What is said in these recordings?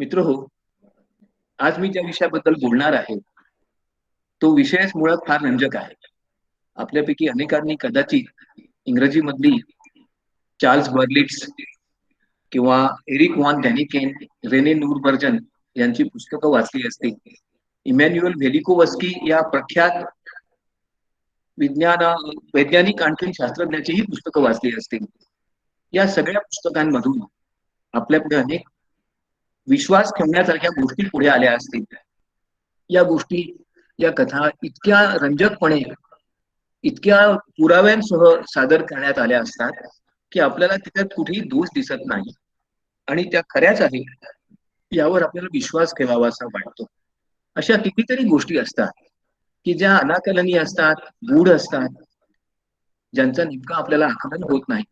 मित्र हो, आज मी ज्या विषयाबद्दल बोलणार आहे, तो विषयच मुळात फार रंजक आहे. आपल्यापैकी अनेकांनी कदाचित इंग्रजीमधली चार्ल्स बर्लिट्स किंवा एरिक वॉन डॅनिकेन, रेने नुरबर्जन यांची पुस्तकं वाचली असतील. इमॅन्युअल व्हेलिकोवस्की या प्रख्यात विज्ञान वैज्ञानिक आणखी शास्त्रज्ञाचीही पुस्तकं वाचली असतील. या सगळ्या पुस्तकांमधून आपल्यापुढे अनेक विश्वास ठेवण्यासारख्या गोष्टी पुढे आल्या असतील. या गोष्टी, या कथा इतक्या रंजकपणे, इतक्या पुराव्यांसह सादर करण्यात आल्या असतात की आपल्याला त्याच्यात कुठेही दोष दिसत नाही आणि त्या खऱ्याच आहेत यावर आपल्याला विश्वास ठेवावासा वाटतो. अशा कितीतरी गोष्टी असतात की ज्या अनाकलनीय असतात, गूढ असतात, ज्यांचं नेमकं आपल्याला आकलन होत नाही.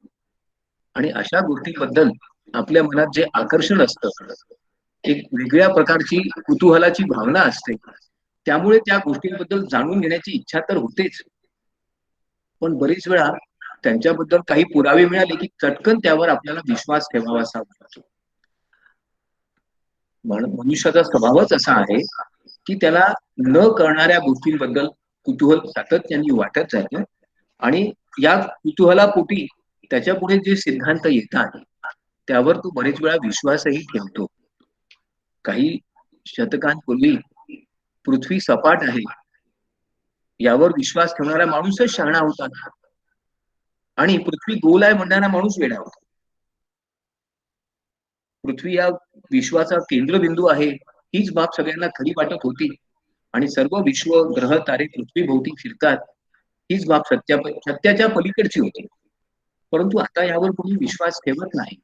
आणि अशा गोष्टींबद्दल आपल्या मनात जे आकर्षण असतं, एक वेगळ्या प्रकारची कुतूहलाची भावना असते. त्यामुळे त्या गोष्टींबद्दल जाणून घेण्याची इच्छा तर होतेच, पण बरीच वेळा त्यांच्याबद्दल काही पुरावे मिळाले की चटकन त्यावर आपल्याला विश्वास ठेवावासा वाटतो. मनुष्याचा स्वभावच असा आहे की त्याला न कळणाऱ्या गोष्टींबद्दल कुतूहल सातत्याने वाटत जातं आणि या कुतूहलापोटी त्याच्या पुढे जे सिद्धांत येतात त्यावर तो बरेच वेळा विश्वासही ठेवतो. काही शतकांपूर्वी पृथ्वी सपाट आहे यावर विश्वास ठेवणारा माणूसच शहाणा होता आणि पृथ्वी गोल आहे म्हणणारा माणूस वेडा होता. पृथ्वी या विश्वाचा केंद्रबिंदू आहे हीच बाब सगळ्यांना खरी वाटत होती आणि सर्व विश्व ग्रह तारे पृथ्वीभोवती फिरतात हीच बाब सत्याच्या पलीकडची होती. परंतु आता यावर कोणी विश्वास ठेवत नाही.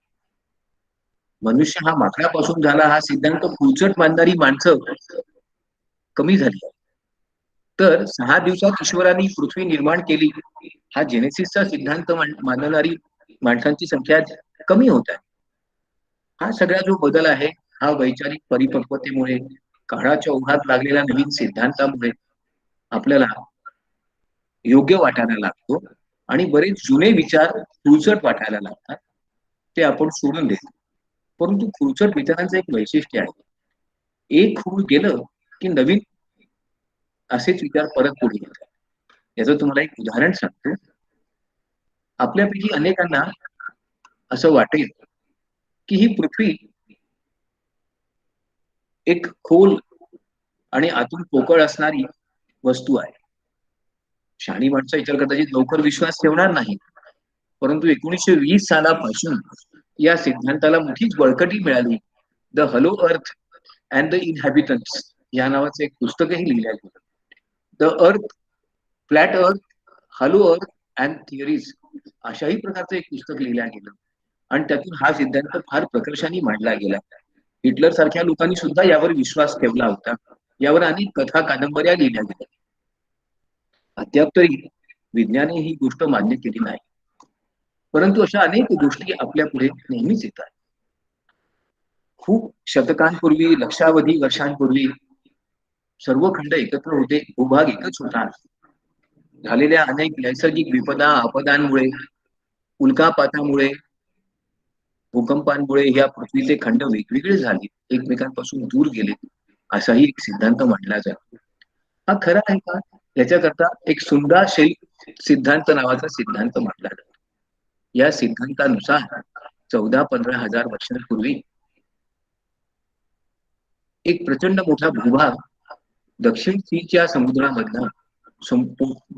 मनुष्य हा माकडापासून झाला हा सिद्धांत फुलचट मानणारी माणसं कमी झाली. तर 6 दिवसात ईश्वराने पृथ्वी निर्माण केली हा जेनेसिसचा सिद्धांत मानणारी माणसांची संख्या कमी होत आहे. हा सगळा जो बदल आहे हा वैचारिक परिपक्वतेमुळे, काळाच्या ओघात लागलेल्या नवीन सिद्धांतामुळे आपल्याला योग्य वाटायला लागतो आणि बरेच जुने विचार खुळचट वाटायला लागतात. ते आपण सोडून देतो. परंतु खुळचट विचारांचं एक वैशिष्ट्य आहे. एक खूळ गेलं की नवीन असेच विचार परत पुढे येतात. याचं तुम्हाला एक उदाहरण सांगतो. आपल्यापैकी अनेकांना असं वाटेल की ही पृथ्वी एक खोल आणि आतून पोकळ असणारी वस्तू आहे. शहाणी माणसं याच्यावर कदाचित लवकर विश्वास ठेवणार नाही. परंतु 1920 सालापासून या सिद्धांताला मोठीच बळकटी मिळाली. The hollow earth and the inhabitants या नावाचं एक पुस्तकही लिहिलं गेलं. द अर्थ, फ्लॅट अर्थ, हॅलो अर्थ अँड थिअरीज अशाही प्रकारचं एक पुस्तक लिहिलं गेलं आणि त्यातून हा सिद्धांत फार प्रकर्षाने मांडला गेला. हिटलर सारख्या लोकांनी सुद्धा यावर विश्वास ठेवला होता. यावर अनेक कथा कादंबऱ्या लिहिल्या गेल्या. अद्याप तरी विज्ञाने ही गोष्ट मान्य केली नाही. परंतु अशा अनेक गोष्टी आपल्या पुढे नेहमीच येतात. खूप शतकांपूर्वी, लक्षावधी वर्षांपूर्वी सर्व खंड एकत्र होते, भूभाग एकच होता. झालेल्या अनेक नैसर्गिक विपदा, आपदांमुळे, उल्कापातामुळे, भूकंपांमुळे या पृथ्वीचे खंड वेगवेगळे झाले, एकमेकांपासून दूर गेले, असाही एक सिद्धांत मांडला जातो. हा खरा आहे का? याच्याकरता एक सुंदाशेल सिद्धांत नावाचा सिद्धांत मांडला जातो. या सिद्धांतानुसार 14-15 हजार वर्षांपूर्वी एक प्रचंड मोठा भूभाग दक्षिण चीनच्या समुद्रामधला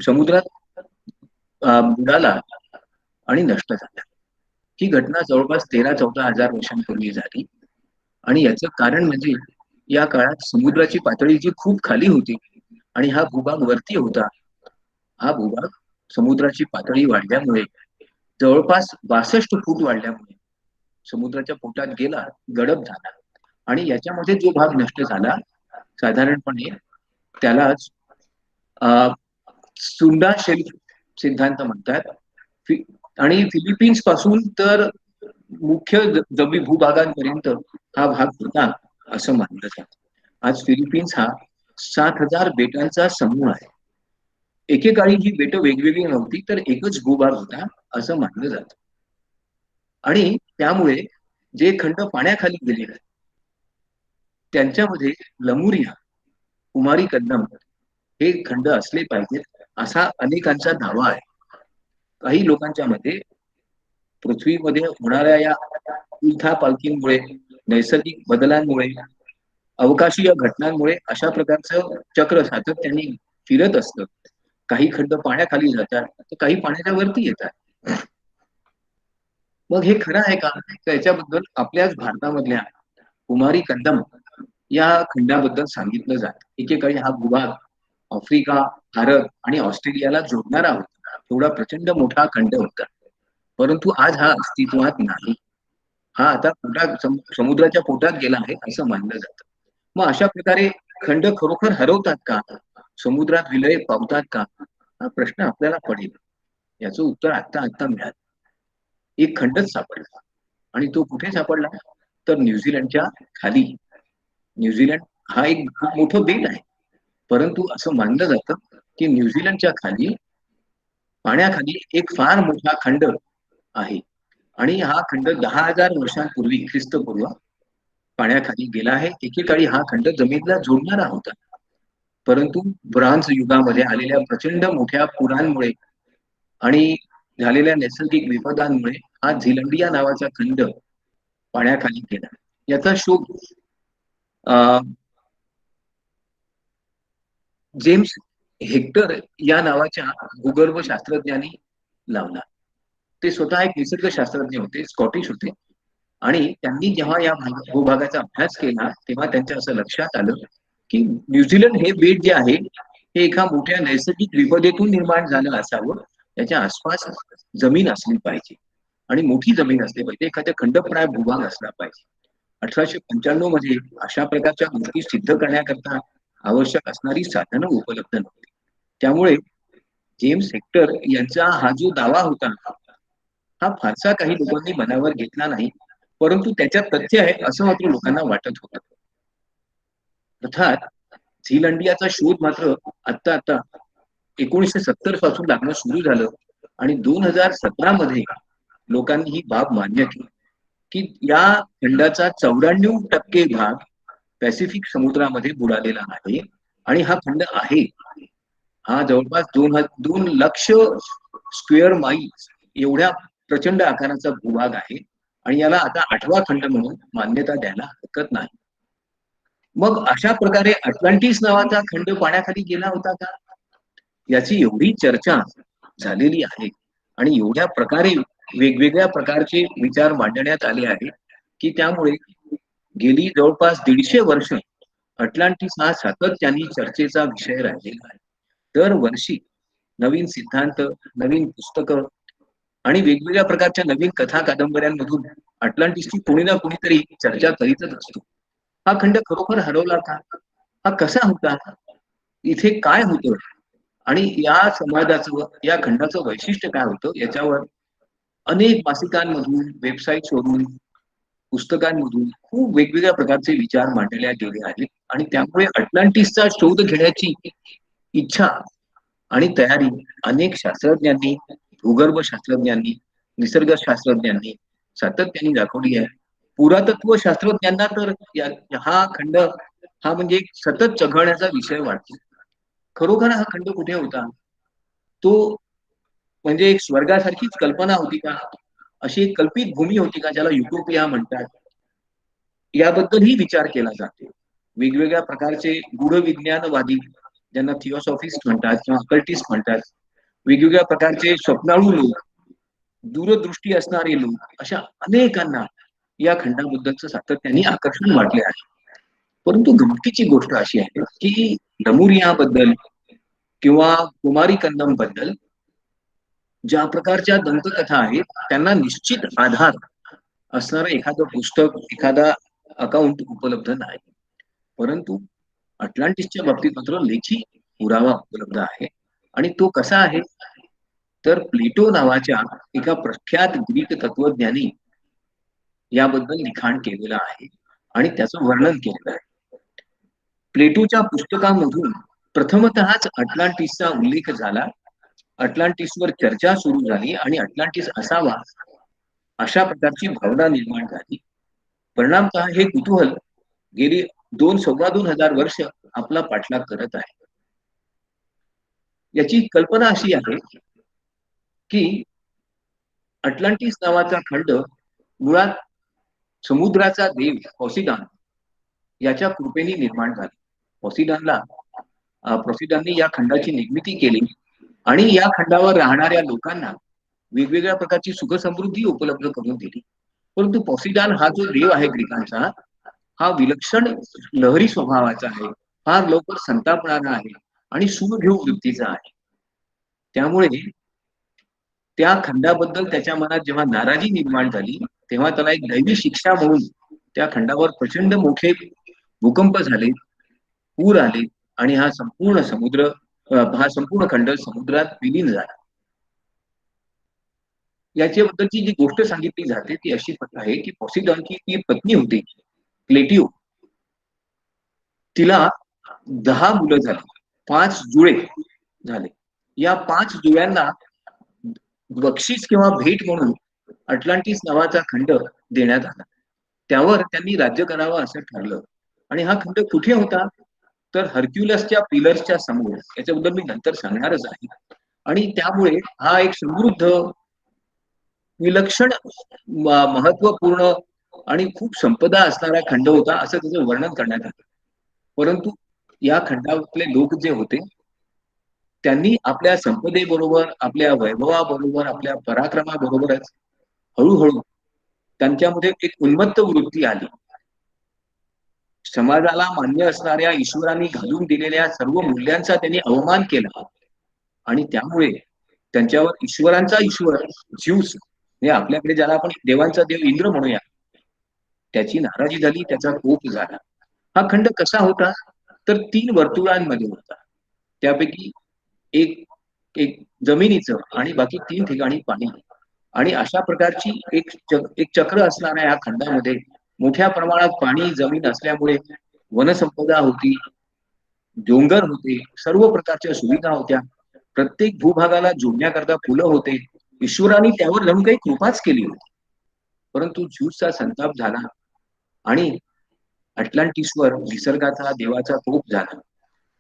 समुद्रात बुडाला आणि नष्ट झाला. ही घटना जवळपास 13-14 हजार वर्षांपूर्वी झाली आणि याचं कारण म्हणजे या काळात समुद्राची पातळी जी खूप खाली होती आणि हा भूभाग वरती होता. हा भूभाग समुद्राची पातळी वाढल्यामुळे जवळपास 62 फूट वाढल्यामुळे समुद्राच्या पोटात गेला, गडप झाला आणि याच्यामध्ये जो भाग नष्ट झाला साधारणपणे त्यालाच सुंडा शेल्फ सिद्धांत म्हणतात. आणि फिलिपिन्स पासून तर मुख्य जमी भूभागांपर्यंत हा भाग होता असं मानलं जातं. आज फिलिपिन्स हा 7,000 बेटांचा समूह आहे. एकेकाळी ही बेटं वेगवेगळी नव्हती तर एकच भूभाग होता असं मानलं जातं. आणि त्यामुळे जे खंड पाण्याखाली गेले त्यांच्यामध्ये लमुरिया, कुमारी कन्नम हे खंड असले पाहिजेत असा अनेकांचा दावा आहे. काही लोकांच्या मते पृथ्वीमध्ये होणाऱ्या या उलथापालथींमुळे, नैसर्गिक बदलांमुळे, अवकाशीय घटनांमुळे अशा प्रकारचं चक्र सातत्याने फिरत असतं. काही खंड पाण्याखाली जातात, तर काही पाण्याच्या वरती येतात. मग हे खरं आहे का? तर याच्याबद्दल आपल्याच भारतामधल्या कुमारी कंदम या खंडाबद्दल सांगितलं जातं. एकेकाळी हा भूभाग आफ्रिका, भारत आणि ऑस्ट्रेलियाला जोडणारा होता. एवढा प्रचंड मोठा खंड होता. परंतु आज हा अस्तित्वात नाही. हा आता समुद्राच्या पोटात गेला आहे असं मानलं जातं. मग अशा प्रकारे खंड खरोखर हरवतात का? समुद्रात विलय पावतात का? हा प्रश्न आपल्याला पडेल. याचं उत्तर आत्ता मिळालं. एक खंडच सापडला आणि तो कुठे सापडला? तर न्यूझीलंडच्या खाली. न्यूझीलंड हा एक खूप मोठं बेट आहे. परंतु असं मानलं जातं की न्यूझीलंडच्या खाली पाण्याखाली एक फार मोठा खंड आहे आणि हा खंड 10,000 वर्षांपूर्वी ख्रिस्तपूर्व पाण्याखाली गेला आहे. एकेकाळी हा खंड जमिनीला जोडणारा होता. परंतु ब्रॉन्झ युगामध्ये आलेल्या प्रचंड मोठ्या पुरांमुळे आणि झालेल्या नैसर्गिक विपदांमुळे हा झिलंडिया नावाचा खंड पाण्याखाली गेला. याचा शोध अ, जेम्स हेक्टर या नावाच्या भूगर्भ शास्त्रज्ञांनी लावला. ते स्वतः एक निसर्गशास्त्रज्ञ होते, स्कॉटिश होते आणि त्यांनी जेव्हा या भूभागाचा अभ्यास केला, तेव्हा त्यांच्या असं लक्षात आलं, की न्यूझीलंड हे बेट जे आहे, हे एका मोठ्या नैसर्गिक विपदेतून निर्माण झालं असावं. त्याच्या आसपास जमीन असली पाहिजे आणि मोठी जमीन असली पाहिजे. एखाद्या खंडप्राय भूभाग असला पाहिजे. 1895 मध्ये अशा प्रकारच्या गोष्टी सिद्ध करण्याकरता आवश्यक असणारी साधनं उपलब्ध नव्हती. त्यामुळे जेम्स हेक्टर यांचा हा जो दावा होता, हा फारसा काही लोकांनी मनावर घेतला नाही. परंतु त्याच्यात तथ्य आहे असं मात्र लोकांना वाटत होतं. अर्थात झीलंडियाचा शोध मात्र आत्ता 1970 पासून लागणं सुरू झालं आणि 2017 मध्ये लोकांनी ही बाब मान्य केली, की या खंडाचा 94% भाग पॅसिफिक समुद्रामध्ये बुडालेला आहे आणि हा खंड आहे. हा जवळपास 2 लक्ष स्क्वेअर माइल्स एवढ्या प्रचंड आकाराचा भूभाग आहे आणि याला आता 8वा खंड म्हणून मान्यता द्यायला हरकत नाही. मग अशा प्रकारे अटलांटिस नावाचा खंड पाण्याखाली गेला होता का? याची एवढी चर्चा झालेली आहे आणि एवढ्या प्रकारे वेगवेगळ्या प्रकारचे विचार मांडण्यात आले आहेत, की त्यामुळे गेली जवळपास 150 वर्ष अटलांटिस हा सातत्याने चर्चेचा विषय राहिलेला आहे. दरवर्षी नवीन सिद्धांत, नवीन पुस्तकं आणि वेगवेगळ्या प्रकारच्या नवीन कथा कादंबऱ्यांमधून अटलांटिसची कोणी ना कोणीतरी चर्चा करीतच असतो. हा खंड खरोखर हरवला का? हा कसा होता? इथे काय होतं? आणि या समाजाचं, या खंडाचं वैशिष्ट्य काय होतं? याच्यावर अनेक मासिकांमधून, वेबसाईट्सवरून, पुस्तकांमधून खूप वेगवेगळ्या प्रकारचे विचार मांडले गेले आहेत आणि त्यामुळे अटलांटिसचा शोध घेण्याची इच्छा आणि तयारी अनेक शास्त्रज्ञांनी, भूगर्भ शास्त्रज्ञांनी, निसर्गशास्त्रज्ञांनी सातत्याने दाखवली आहे. पुरातत्व शास्त्रज्ञांना तर हा खंड हा म्हणजे एक सतत चघळण्याचा विषय वाटतो. खरोखर हा खंड कुठे होता? तो म्हणजे एक स्वर्गासारखीच कल्पना होती का? अशी एक कल्पित भूमी होती का ज्याला युटोपिया म्हणतात? याबद्दलही विचार केला जातो. वेगवेगळ्या प्रकारचे गूढ विज्ञानवादी, ज्यांना थिओसॉफिस्ट म्हणतात किंवा अकल्टिस्ट म्हणतात, वेगवेगळ्या प्रकारचे स्वप्नाळू लोक, दूरदृष्टी असणारे लोक, अशा अनेकांना या खंडाबद्दलचं सातत्याने आकर्षण वाटले आहे. परंतु गमतीची गोष्ट अशी आहे की लमुरियाबद्दल किंवा कुमारी कंदम बद्दल ज्या प्रकारच्या दंतकथा आहेत, त्यांना निश्चित आधार असणारं एखादं पुस्तक, एखादा अकाउंट उपलब्ध नाही. परंतु अटलांटिसच्या बाबतीत मात्र लेखी पुरावा उपलब्ध आहे आणि तो कसा आहे? तर प्लेटो नावाच्या एका प्रख्यात ग्रीक तत्वज्ञानी याबद्दल लिखाण केलेलं आहे आणि त्याचं वर्णन केलेलं आहे. प्लेटोच्या पुस्तकामधून प्रथमतःच अटलांटिसचा उल्लेख झाला. अटलांटिसवर चर्चा सुरू झाली आणि अटलांटिस असावा अशा प्रकारची भावना निर्माण झाली. परिणामतः हे कुतूहल गेली 2,000-2,2500 वर्ष आपला पाठलाग करत आहे. याची कल्पना अशी आहे की अटलांटिस नावाचा खंड मुळात समुद्राचा देव पॉसिडॉन याच्या कृपेने निर्माण झाला. पॉसिडॉनने या खंडाची निर्मिती केली आणि या खंडावर राहणाऱ्या लोकांना वेगवेगळ्या प्रकारची सुखसमृद्धी उपलब्ध करून दिली. परंतु पॉसिडॉन हा जो देव आहे ग्रीकांचा, हा विलक्षण लहरी स्वभावाचा आहे, फार लवकर संतापणारा आहे आणि सूडघेऊ वृत्तीचा आहे. त्यामुळे त्या खंडाबद्दल त्याच्या मनात जेव्हा नाराजी निर्माण झाली, तेव्हा त्याला एक दैवी शिक्षा म्हणून त्या खंडावर प्रचंड मोठे भूकंप झाले, पूर आले आणि हा संपूर्ण खंड समुद्रात विलीन झाला. याच्याबद्दलची जी गोष्ट सांगितली जाते ती अशी आहे की पॉसिडॉनची ती पत्नी होती क्लेटिओ, तिला 10 मुलं झाली, 5 जुळे झाले. या 5 जुळ्यांना बक्षीस किंवा भेट म्हणून अटलांटिस नावाचा खंड देण्यात आला. त्यावर त्यांनी राज्य करावं असं ठरलं. आणि हा खंड कुठे होता, तर हर्क्युलसच्या पिलर्सच्या समोर. याच्याबद्दल मी नंतर सांगणारच आहे. आणि त्यामुळे हा एक समृद्ध, विलक्षण, महत्वपूर्ण आणि खूप संपदा असणारा खंड होता असं त्याचं वर्णन करण्यात आलं. परंतु या खंडातले लोक जे होते त्यांनी आपल्या संपदेबरोबर, आपल्या वैभवाबरोबर, आपल्या पराक्रमाबरोबरच हळूहळू त्यांच्यामध्ये एक उन्मत्त वृत्ती आली. समाजाला मान्य असणाऱ्या ईश्वरांनी घालून दिलेल्या सर्व मूल्यांचा त्यांनी अवमान केला आणि त्यामुळे त्यांच्यावर ईश्वरांचा ईश्वर ज्यूस, हे आपल्याकडे ज्याला आपण देवांचा देव इंद्र म्हणूया, त्याची नाराजी झाली, त्याचा कोप झाला. हा खंड कसा होता, तर 3 वर्तुळांमध्ये होता. त्यापैकी एक एक जमिनीचं आणि बाकी 3 ठिकाणी पाणी. आणि अशा प्रकारची एक चक्र असणाऱ्या या खंडामध्ये मोठ्या प्रमाणात पाणी, जमीन असल्यामुळे वनसंपदा होती, डोंगर होते, सर्व प्रकारच्या सुविधा होत्या. प्रत्येक भूभागाला जोडण्याकरता फुलं होते. ईश्वराने त्यावर जणू काही कृपाच केली होती. परंतु झ्यूसचा संताप झाला आणि अटलांटिसवर निसर्गाचा, देवाचा कोप झाला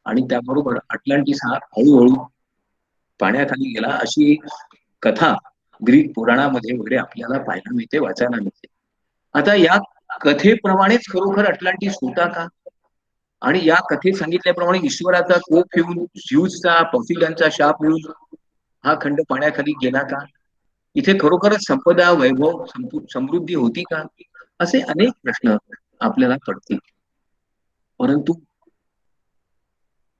आणि त्याबरोबर अटलांटिस हा हळूहळू पाण्याखाली गेला, अशी एक कथा ग्रीक पुराणामध्ये वगैरे आपल्याला पाहायला मिळते, वाचायला मिळते. आता या कथेप्रमाणेच खरोखर अटलांटिस होता का? आणि या कथेत सांगितल्याप्रमाणे ईश्वराचा कोप येऊन, ज्यूसचा, पॉसिडॉनचा शाप मिळून हा खंड पाण्याखाली गेला का? इथे खरोखरच संपदा, वैभव, समृद्धी होती का? असे अनेक प्रश्न आपल्याला पडतील. परंतु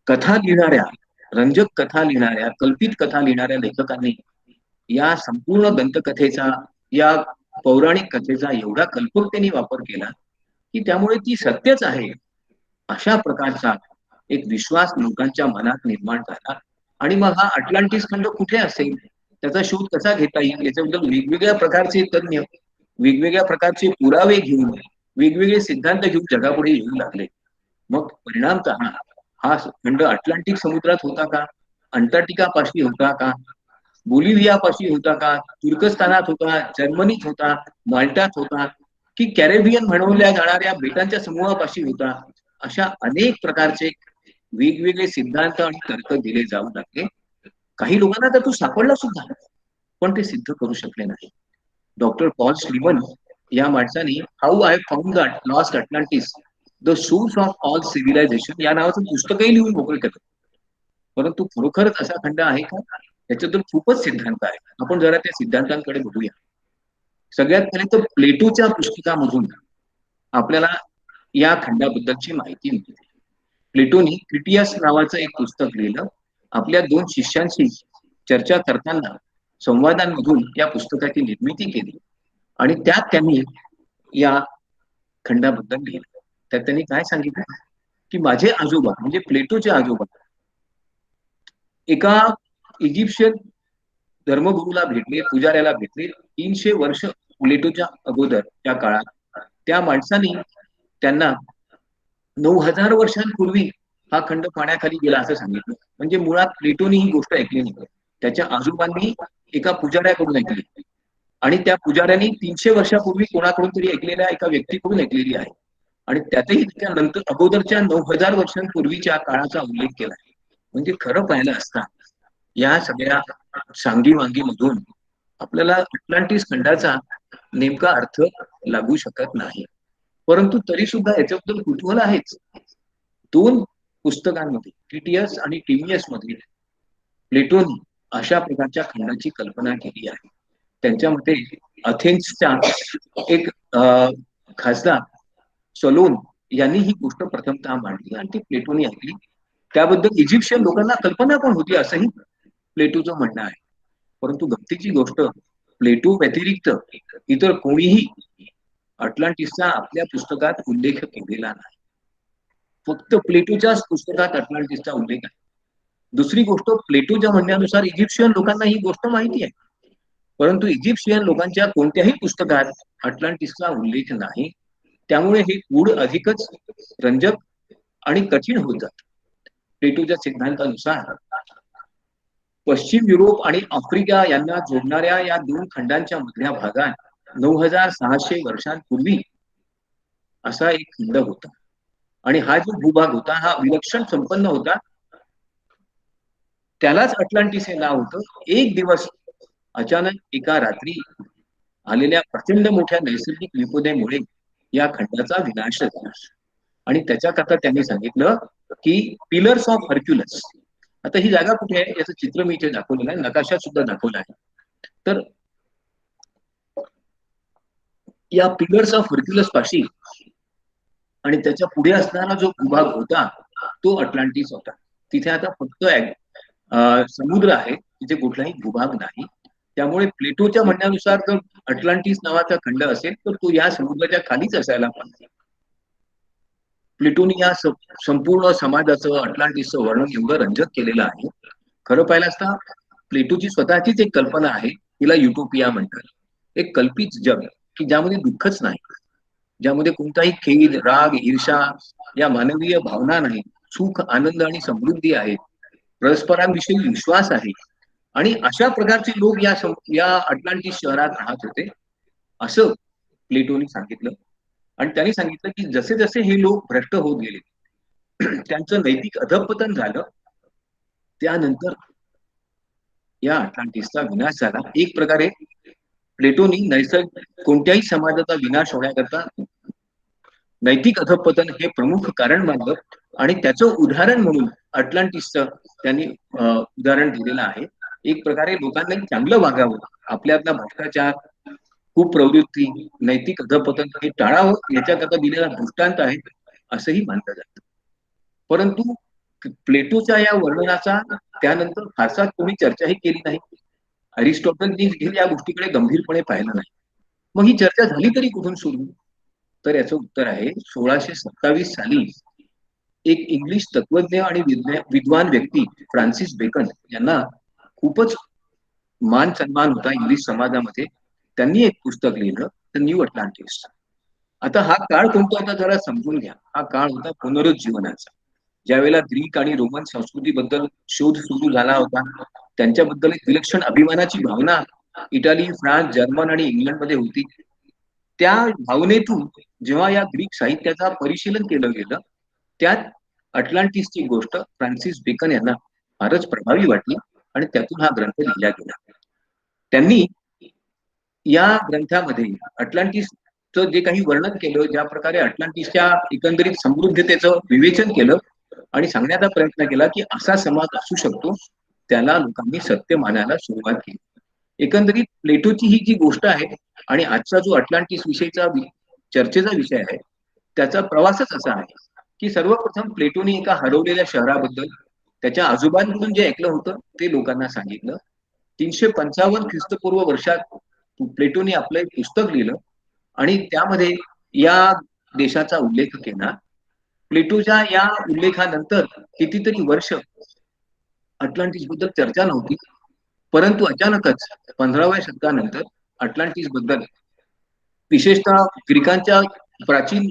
कथा लिहिणाऱ्या, रंजक कथा लिहिणाऱ्या, कल्पित कथा लिहिणाऱ्या लेखकांनी या संपूर्ण दंतकथेचा, या पौराणिक कथेचा एवढा कल्पकतेने वापर केला की त्यामुळे ती सत्यच आहे अशा प्रकारचा एक विश्वास लोकांच्या मनात निर्माण झाला. आणि मग हा अटलांटिस खंड कुठे असेल, त्याचा शोध कसा घेता येईल, याच्याबद्दल वेगवेगळ्या प्रकारचे तज्ञ, वेगवेगळ्या प्रकारचे पुरावे घेऊन, वेगवेगळे सिद्धांत घेऊन जगापुढे येऊ लागले. मग परिणामतः हा खंड अटलांटिक समुद्रात होता का, अंटार्क्टिका पाशी होता का, बोलिव्हिया पाशी होता का, तुर्कस्तानात होता, जर्मनीत होता, माल्टात होता, की कॅरेबियन म्हणवल्या जाणाऱ्या बेटांच्या समूहापाशी होता, अशा अनेक प्रकारचे वेगवेगळे सिद्धांत आणि तर्क दिले जाऊ लागले. काही लोकांना तर तो सापडला सुद्धा, पण ते सिद्ध करू शकले नाही. डॉक्टर पॉल स्लीमन या माणसाने how I found the lost Atlantis, the source of all civilization या नावाचं पुस्तकही लिहून मोकळे केलं. परंतु खरोखरच असा खंड आहे का, याच्यातून खूपच सिद्धांत आहे. आपण जरा त्या सिद्धांतांकडे बघूया. सगळ्यात पहिले तर प्लेटोच्या पुस्तकामधून आपल्याला या खंडाबद्दलची माहिती मिळते. प्लेटोनी क्रिटियस नावाचं एक पुस्तक लिहिलं. आपल्या 2 शिष्यांशी चर्चा करताना संवादांमधून या पुस्तकाची निर्मिती केली आणि त्यात त्यांनी या खंडाबद्दल लिहिलं. त्यात त्यांनी काय सांगितलं की माझे आजोबा म्हणजे प्लेटोचे आजोबा एका इजिप्शियन धर्मगुरूला भेटले, पुजाऱ्याला भेटले 300 वर्ष प्लेटोच्या अगोदर त्या काळात. त्या माणसाने त्यांना 9,000 वर्षांपूर्वी हा खंड पाण्याखाली गेला असं सांगितलं. म्हणजे मुळात प्लेटोनी ही गोष्ट ऐकली नाही, त्याच्या आजोबांनी एका पुजाऱ्याकडून ऐकली आणि त्या पुजाऱ्यांनी 300 वर्षापूर्वी कोणाकडून तरी ऐकलेल्या एका व्यक्तीकडून ऐकलेली आहे. आणि त्यातही त्यानंतर अगोदरच्या 9,000 वर्षांपूर्वीच्या काळाचा उल्लेख केला. म्हणजे खरं पाहिलं असता या सगळ्या सांगी मधून आपल्याला अटलांटिस खंडाचा नेमका अर्थ लागू शकत नाही. परंतु तरी सुद्धा याच्याबद्दल कुतूहल आहेच. 2 पुस्तकांमध्ये टीटीएस आणि टीमीएस मध्ये प्लेटोनी अशा प्रकारच्या खंडाची कल्पना केली आहे. त्यांच्यामध्ये अथेन्सचा एक खासदार सलोन यांनी ही गोष्ट प्रथमतः मांडली आणि ती प्लेटोनी ऐकली. त्याबद्दल इजिप्शियन लोकांना कल्पना पण होती असंही प्लेटोचं म्हणणं आहे. परंतु गमतीची गोष्ट, प्लेटो व्यतिरिक्त इतर कोणीही अटलांटिसचा आपल्या पुस्तकात उल्लेख केलेला नाही. फक्त प्लेटोच्याच पुस्तकात अटलांटिसचा उल्लेख आहे. दुसरी गोष्ट, प्लेटोच्या म्हणण्यानुसार इजिप्शियन लोकांना ही गोष्ट माहिती आहे, परंतु इजिप्शियन लोकांच्या कोणत्याही पुस्तकात अटलांटिसचा उल्लेख नाही. त्यामुळे हे गूढ अधिकच रंजक आणि कठीण होत जात. प्लेटोच्या सिद्धांतानुसार पश्चिम युरोप आणि आफ्रिका यांना जोडणाऱ्या या 2 खंडांच्या मधल्या भागात 9,600 वर्षांपूर्वी असा एक खंड होता आणि हा जो भूभाग होता हा विलक्षण संपन्न होता. त्यालाच अटलांटिस हे नाव होतं. एक दिवस अचानक एका रात्री आलेल्या प्रचंड मोठ्या नैसर्गिक विपदेमुळे या खंडाचा विनाश झाला आणि त्याच्याकरता त्यांनी सांगितलं की पिलर्स ऑफ हर्क्युलस. आता ही जागा कुठे आहे याचं चित्र मी इथे दाखवलेलं आहे, नकाशा सुद्धा दाखवला आहे. तर या पिलर्स ऑफ हर्क्युलस पाशी आणि त्याच्या पुढे असणारा जो भूभाग होता तो अटलांटिस होता. तिथे आता फक्त समुद्र आहे, तिथे कुठलाही भूभाग नाही. त्यामुळे प्लेटोच्या म्हणण्यानुसार जर अटलांटिस नावाचा खंड असेल तर तो या समुद्राच्या खालीच असायला पाहिजे. प्लेटोनी या संपूर्ण समाजाचं अटलांटिसचं वर्णन एवढं रंजक केलेलं आहे. खरं पाहिलं असता प्लेटोची स्वतःचीच एक कल्पना आहे, तिला युटोपिया म्हणतात. एक कल्पित जग की ज्यामध्ये दुःखच नाही, ज्यामध्ये कोणताही खेद, राग, ईर्षा या मानवीय भावना नाही, सुख, आनंद आणि समृद्धी आहे, परस्परांविषयी विश्वास आहे. आणि अशा प्रकारचे लोक या अटलांटिस शहरात राहत होते असं प्लेटोनी सांगितलं. आणि त्यांनी सांगितलं की जसे जसे हे लोक भ्रष्ट होत गेले, त्यांचं नैतिक अधःपतन झालं, त्यानंतर या अटलांटिसचा विनाश झाला. एक प्रकारे प्लेटोनी कोणत्याही समाजाचा विनाश होण्याकरता नैतिक अधःपतन हे प्रमुख कारण मानलं आणि त्याचं उदाहरण म्हणून अटलांटिसचं त्यांनी उदाहरण दिलेलं आहे. एक प्रकारे लोकांना चांगलं वागावं, आपल्यातला भ्रष्टाचार, कुप्रवृत्ती, नैतिक अधःपतन हे टाळावं याच्याकरता दिलेला दृष्टांत आहे असंही मानलं जातं. परंतु प्लेटोच्या या वर्णनाचा त्यानंतर फारसा कोणी चर्चाही केली नाही. अरिस्टॉटलनी या गोष्टीकडे गंभीरपणे पाहिलं नाही. मग ही चर्चा झाली तरी कुठून सुरू? तर याचं उत्तर आहे 1627 साली एक इंग्लिश तत्वज्ञ आणि विद्वान व्यक्ती फ्रान्सिस बेकन यांना खूपच मान सन्मान होता इंग्लिश समाजामध्ये. त्यांनी एक पुस्तक लिहिलं, द न्यू अटलांटिस. आता हा काळ कोणता होता जरा समजून घ्या. हा काळ होता पुनरुज्जीवनाचा. ज्यावेळेला ग्रीक आणि रोमन संस्कृतीबद्दल शोध सुरू झाला होता, त्यांच्याबद्दल एक विलक्षण अभिमानाची भावना इटाली, फ्रान्स, जर्मन आणि इंग्लंडमध्ये होती. त्या भावनेतून जेव्हा या ग्रीक साहित्याचा परिशीलन केलं गेलं, त्यात अटलांटिसची गोष्ट फ्रान्सिस बेकन यांना फारच प्रभावी वाटली आणि त्यातून हा ग्रंथ लिहिला गेला. त्यांनी या ग्रंथामध्ये अटलांटिसचं जे काही वर्णन केलं, ज्या प्रकारे अटलांटिसच्या एकंदरीत समृद्धतेचं विवेचन केलं आणि सांगण्याचा प्रयत्न केला की असा समाज असू शकतो, त्याला लोकांनी सत्य मानायला सुरुवात केली. एकंदरीत प्लेटोची ही जी गोष्ट आहे आणि आजचा जो अटलांटिस विषयीचा चर्चेचा विषय आहे त्याचा प्रवासच असा आहे की सर्वप्रथम प्लेटोनी एका हरवलेल्या शहराबद्दल त्याच्या आजोबांकडून जे ऐकलं होतं ते लोकांना सांगितलं. 355 ख्रिस्तपूर्व वर्षात प्लेटोनी आपलं एक पुस्तक लिहिलं आणि त्यामध्ये या देशाचा उल्लेख केला. प्लेटोच्या या उल्लेखानंतर कितीतरी वर्ष अटलांटिस बद्दल चर्चा नव्हती, परंतु अचानकच 15व्या शतकानंतर अटलांटिस बद्दल, विशेषतः ग्रीकांच्या प्राचीन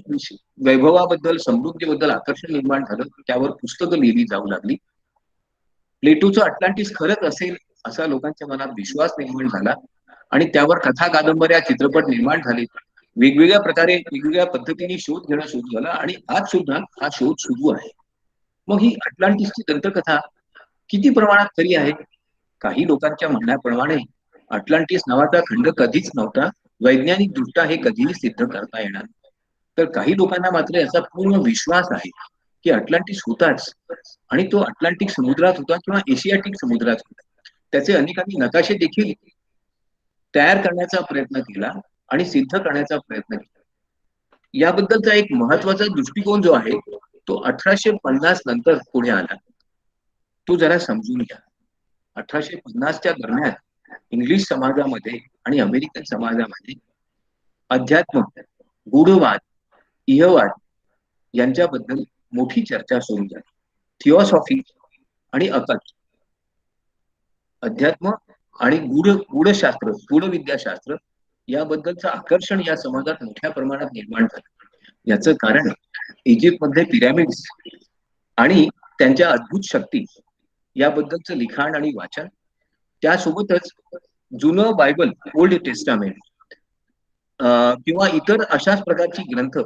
वैभवाबद्दल, समृद्धीबद्दल आकर्षण निर्माण झालं. त्यावर पुस्तकं लिहिली जाऊ लागली. प्लेटोचं अटलांटिस खरंच असेल असा लोकांच्या मनात विश्वास निर्माण झाला आणि त्यावर कथा, कादंबऱ्या, चित्रपट निर्माण झाले. वेगवेगळ्या प्रकारे वेगवेगळ्या पद्धतीने शोध घेणं सुरू झालं आणि आज सुद्धा हा शोध सुरू आहे. मग ही अटलांटिसची दंतकथा किती प्रमाणात खरी आहे? काही लोकांच्या म्हणण्याप्रमाणे अटलांटिस नावाचा खंड कधीच नव्हता. वैज्ञानिक दृष्ट्या हे कधीही सिद्ध करता येणार नाही. तर काही लोकांना मात्र याचा पूर्ण विश्वास आहे की अटलांटिस होताच आणि तो अटलांटिक समुद्रात होता किंवा एशियाटिक समुद्रात होता. त्याचे अनेकांनी नकाशे देखील तयार करण्याचा प्रयत्न केला आणि सिद्ध करण्याचा प्रयत्न केला. याबद्दलचा एक महत्वाचा दृष्टिकोन जो आहे तो 1850 नंतर पुढे आला. तो जरा समजून घ्या. 1850च्या दरम्यान इंग्लिश समाजामध्ये आणि अमेरिकन समाजामध्ये अध्यात्म, गूढवाद, इहवाद यांच्याबद्दल मोठी चर्चा सुरू झाली. थिओसॉफी आणि अकल्ट, अध्यात्म आणि गूढशास्त्र, गूढविद्याशास्त्र याबद्दलचं आकर्षण या समाजात मोठ्या प्रमाणात निर्माण झालं. याचं कारण इजिप्तमधले पिरॅमिड्स आणि त्यांच्या अद्भुत शक्ती याबद्दलचं लिखाण आणि वाचन, त्यासोबतच जुनं बायबल, ओल्ड टेस्टामेंट किंवा इतर अशाच प्रकारची ग्रंथ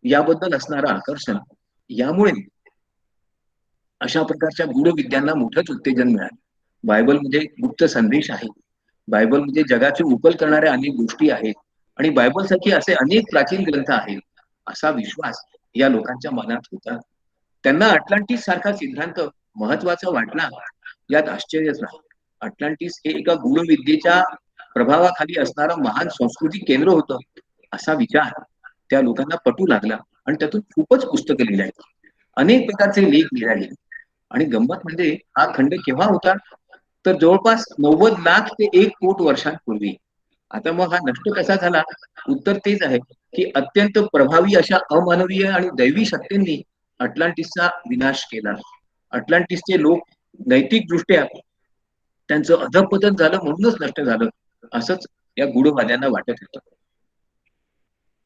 याबद्दल असणारं आकर्षण, यामुळे अशा प्रकारच्या गूढ विद्यांना मोठंच उत्तेजन मिळालं. बायबलमध्ये गुप्त संदेश आहे, बायबलमध्ये जगाची उकल करणाऱ्या अनेक गोष्टी आहेत आणि बायबलसारखे असे अनेक प्राचीन ग्रंथ आहेत असा विश्वास या लोकांच्या मनात होता. त्यांना अटलांटिस सारखा सिद्धांत महत्वाचा वाटला, यात आश्चर्यच नाही. अटलांटिस हे एका गूढविद्येच्या प्रभावाखाली असणारं महान सांस्कृतिक केंद्र होतं असा विचार त्या लोकांना पटू लागला आणि त्यातून खूपच पुस्तकं लिहिली आहेत, अनेक प्रकारचे लेख लिहिले. आणि गंमत म्हणजे हा खंड केव्हा होता, तर जवळपास 90 लाख ते 1 कोट वर्षांपूर्वी. आता मग हा नष्ट कसा झाला? उत्तर तेच आहे की अत्यंत प्रभावी अशा अमानवीय आणि दैवी शक्तींनी अटलांटिसचा विनाश केला. अटलांटिसचे लोक नैतिक दृष्ट्या त्यांचं अधःपतन झालं म्हणूनच नष्ट झालं असंच या गूढवाद्यांना वाटत होतं.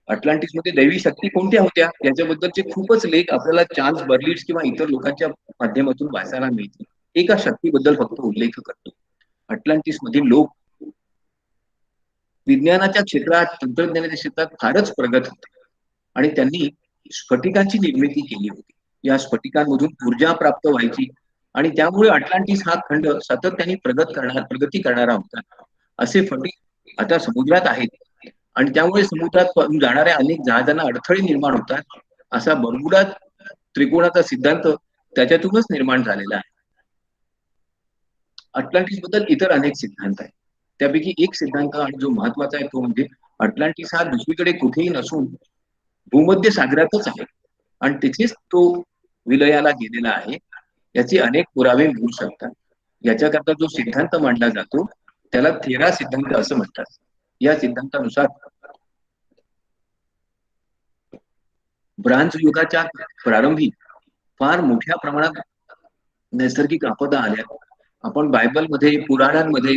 अटलांटिसमध्ये दैवी शक्ती कोणत्या होत्या याच्याबद्दलचे खूपच लेख आपल्याला चार्ल्स बर्लिट्स किंवा इतर लोकांच्या माध्यमातून वाचायला मिळतील. एका शक्तीबद्दल फक्त उल्लेख करतो. अटलांटिस मधील लोक विज्ञानाच्या क्षेत्रात, तंत्रज्ञानाच्या क्षेत्रात फारच प्रगत होते आणि त्यांनी स्फटिकांची निर्मिती केली होती. या स्फटिकांमधून ऊर्जा प्राप्त व्हायची आणि त्यामुळे अटलांटिस हा खंड सातत्याने प्रगती करणारा होता. असे स्फटिक आता समुद्रात आहेत आणि त्यामुळे समुद्रात जाणाऱ्या अनेक जहाजांना अडथळे निर्माण होतात. असा बर्मुडा त्रिकोणाचा सिद्धांत त्याच्यातूनच निर्माण झालेला आहे. अटलांटिस बद्दल इतर अनेक सिद्धांत आहेत. त्यापैकी एक सिद्धांत आणि जो महत्वाचा आहे तो म्हणजे अटलांटिस हा दुसरीकडे कुठेही नसून भूमध्य सागरातच आहे आणि तिथेच तो विलयाला गेलेला आहे. याचे अनेक पुरावे मिळू शकतात. याच्याकरता जो सिद्धांत मांडला जातो त्याला थेरा सिद्धांत असं म्हणतात. या सिद्धांतानुसार ब्रांझ युगाच्या प्रारंभी फार मोठ्या प्रमाणात नैसर्गिक आपदा आल्या. आपण बायबलमध्ये, पुराणांमध्ये,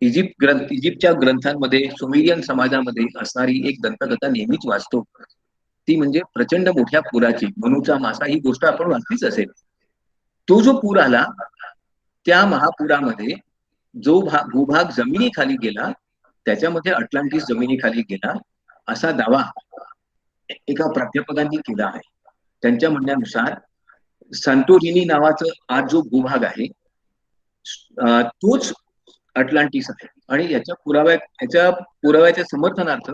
इजिप्तच्या ग्रंथांमध्ये, सुमेरियन समाजामध्ये असणारी एक दंतकथा नेहमीच वाचतो. ती म्हणजे प्रचंड मोठ्या पुराची, मनूचा मासा, ही गोष्ट आपण वाचलीच असेल. तो जो पूर आला त्या महापुरामध्ये जो भूभाग जमिनीखाली गेला त्याच्यामध्ये अटलांटिस जमिनीखाली गेला असा दावा एका प्राध्यापकांनी केला आहे. त्यांच्या म्हणण्यानुसार सांतोरिनी नावाचं आज जो भूभाग आहे तोच अटलांटिस आहे आणि याच्या पुराव्याच्या समर्थनार्थ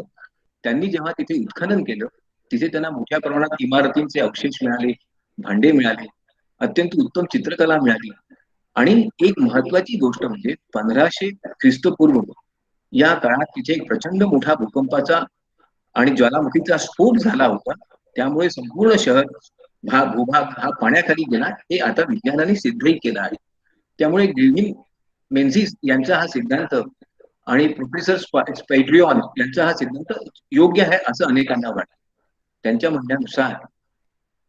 त्यांनी जेव्हा तिथे उत्खनन केलं तिथे त्यांना मोठ्या प्रमाणात इमारतींचे अवशेष मिळाले, भांडे मिळाले, अत्यंत उत्तम चित्रकला मिळाली आणि एक महत्वाची गोष्ट म्हणजे 1500 ख्रिस्तपूर्व या काळात तिथे एक प्रचंड मोठा भूकंपाचा आणि ज्वालामुखीचा स्फोट झाला होता. त्यामुळे संपूर्ण शहर भूभाग हा पाण्याखाली गेला. हे आता विज्ञानाने सिद्धही केलं आहे. त्यामुळे गिल्विन मेन्झिस यांचा हा सिद्धांत आणि प्रोफेसर स्पैड्रिऑन यांचा हा सिद्धांत योग्य आहे असं अनेकांना वाटतं. त्यांच्या म्हणण्यानुसार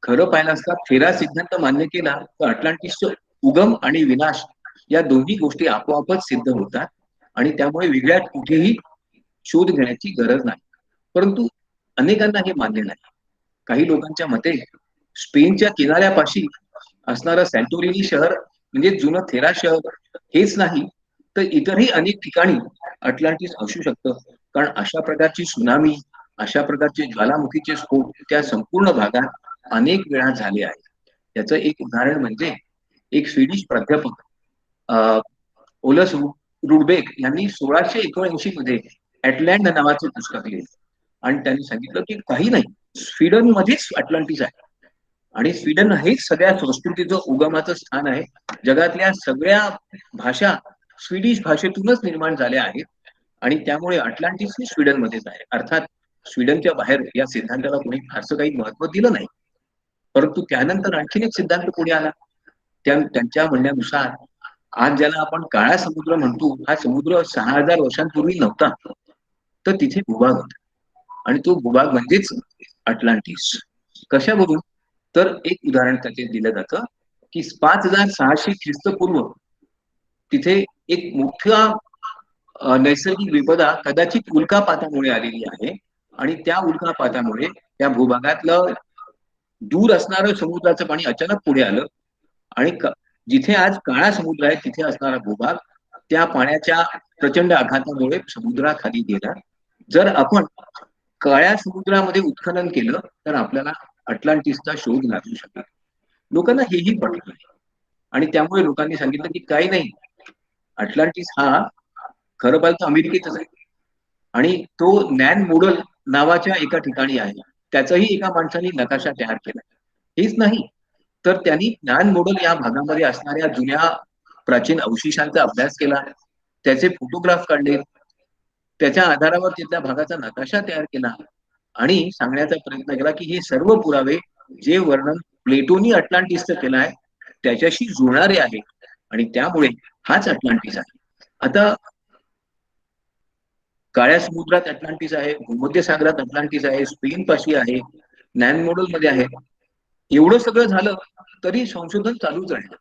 खरं पाहिलं असता थेरा सिद्धांत मान्य केला तर अटलांटिसचं उगम आणि विनाश या दोन्ही गोष्टी आपोआपच सिद्ध होतात आणि त्यामुळे वेगळ्या कुठेही शोध घेण्याची गरज नाही. परंतु अनेकांना हे मान्य नाही. काही लोकांच्या मते स्पेनच्या किनाऱ्यापाशी असणारं सॅन्टोरिनी शहर म्हणजे जुनं थेरा शहर हेच नाही तर इतरही अनेक ठिकाणी अटलांटिस असू शकतं. कारण अशा प्रकारची सुनामी अशा प्रकारचे ज्वालामुखीचे स्फोट त्या संपूर्ण भागात अनेक वेळा झाले आहेत. त्याचं एक उदाहरण म्हणजे एक स्वीडिश प्राध्यापक ओलस रुडबेक यांनी 1679 मध्ये ॲटलँड नावाचं पुस्तक लिहिलं आणि त्यांनी सांगितलं की काही नाही, स्वीडन मध्येच अटलांटिस आहे आणि स्वीडन हेच सगळ्या संस्कृतीचं उगमाचं स्थान आहे. जगातल्या सगळ्या भाषा स्वीडिश भाषेतूनच निर्माण झाल्या आहेत आणि त्यामुळे अटलांटिस ही स्वीडनमध्येच आहे. अर्थात स्वीडनच्या बाहेर या सिद्धांताला कोणी फारसं काही महत्व दिलं नाही. परंतु त्यानंतर आणखीन एक सिद्धांत पुढे आला. त्यांच्या म्हणण्यानुसार आज ज्याला आपण काळा समुद्र म्हणतो, हा समुद्र 6000 वर्षांपूर्वी नव्हता. तर तिथे भूभाग होता आणि तो भूभाग म्हणजेच अटलांटिस. कशावरून? तर एक उदाहरण त्याचे दिलं जातं की 5600 ख्रिस्तपूर्व तिथे एक मोठा नैसर्गिक विपदा कदाचित उल्कापातामुळे आलेली आहे आणि त्या उल्कापातामुळे त्या भूभागातलं दूर असणारं समुद्राचं पाणी अचानक पुढे आलं आणि जिथे आज काळा समुद्र आहे तिथे असणारा भूभाग त्या पाण्याच्या प्रचंड आघातामुळे समुद्राखाली गेला. जर आपण काळ्या समुद्रामध्ये उत्खनन केलं तर आपल्याला अटलांटिसचा शोध लागू शकेल. लोकांना हेही पटलं आणि त्यामुळे लोकांनी सांगितलं की काही नाही, अटलांटिस हा खरं पाहिलं तर अमेरिकेतच आहे आणि तो नॅन मोडल नावाच्या एका ठिकाणी आहे. त्याचाही एका माणसाने नकाशा तयार केला. हेच नाही तर त्यांनी नॅन मोडल या भागामध्ये असणाऱ्या जुन्या प्राचीन अवशेषांचा अभ्यास केला, त्याचे फोटोग्राफ काढले, त्याच्या आधारावर तिथल्या भागाचा नकाशा तयार केला आणि सांगण्याचा प्रयत्न केला की हे सर्व पुरावे जे वर्णन प्लेटोनी अटलांटिसचं केलं आहे त्याच्याशी जुळणारे आहे आणि त्यामुळे हाच अटलांटिस आहे. आता काळ्या समुद्रात अटलांटिस आहे, भूमध्य सागरात अटलांटिस आहे, स्पेन पाशी आहे, नॅन मॉडल मध्ये आहे. एवढं सगळं झालं तरी संशोधन चालूच राहिलं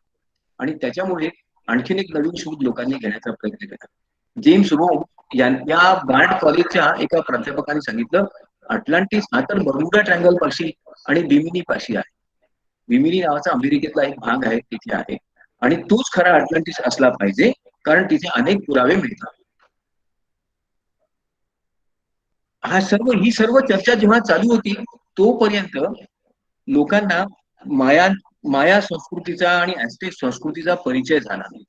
आणि त्याच्यामुळे आणखीन एक नवीन शोध लोकांनी घेण्याचा प्रयत्न केला. जेम्स रोम या बार्ड कॉलेजच्या एका प्राध्यापकाने सांगितलं अटलांटिस हा तर बर्मुडा ट्रँगल पाशी आणि बिमिनी पाशी आहे. बिमिनी नावाचा अमेरिकेतला एक भाग आहे तिथे आहे आणि तोच खरा अटलांटिस असला पाहिजे कारण तिथे अनेक पुरावे मिळतात. ही सर्व चर्चा जेव्हा चालू होती तोपर्यंत लोकांना माया माया संस्कृतीचा आणि ऍस्टेक संस्कृतीचा परिचय झाला नाही.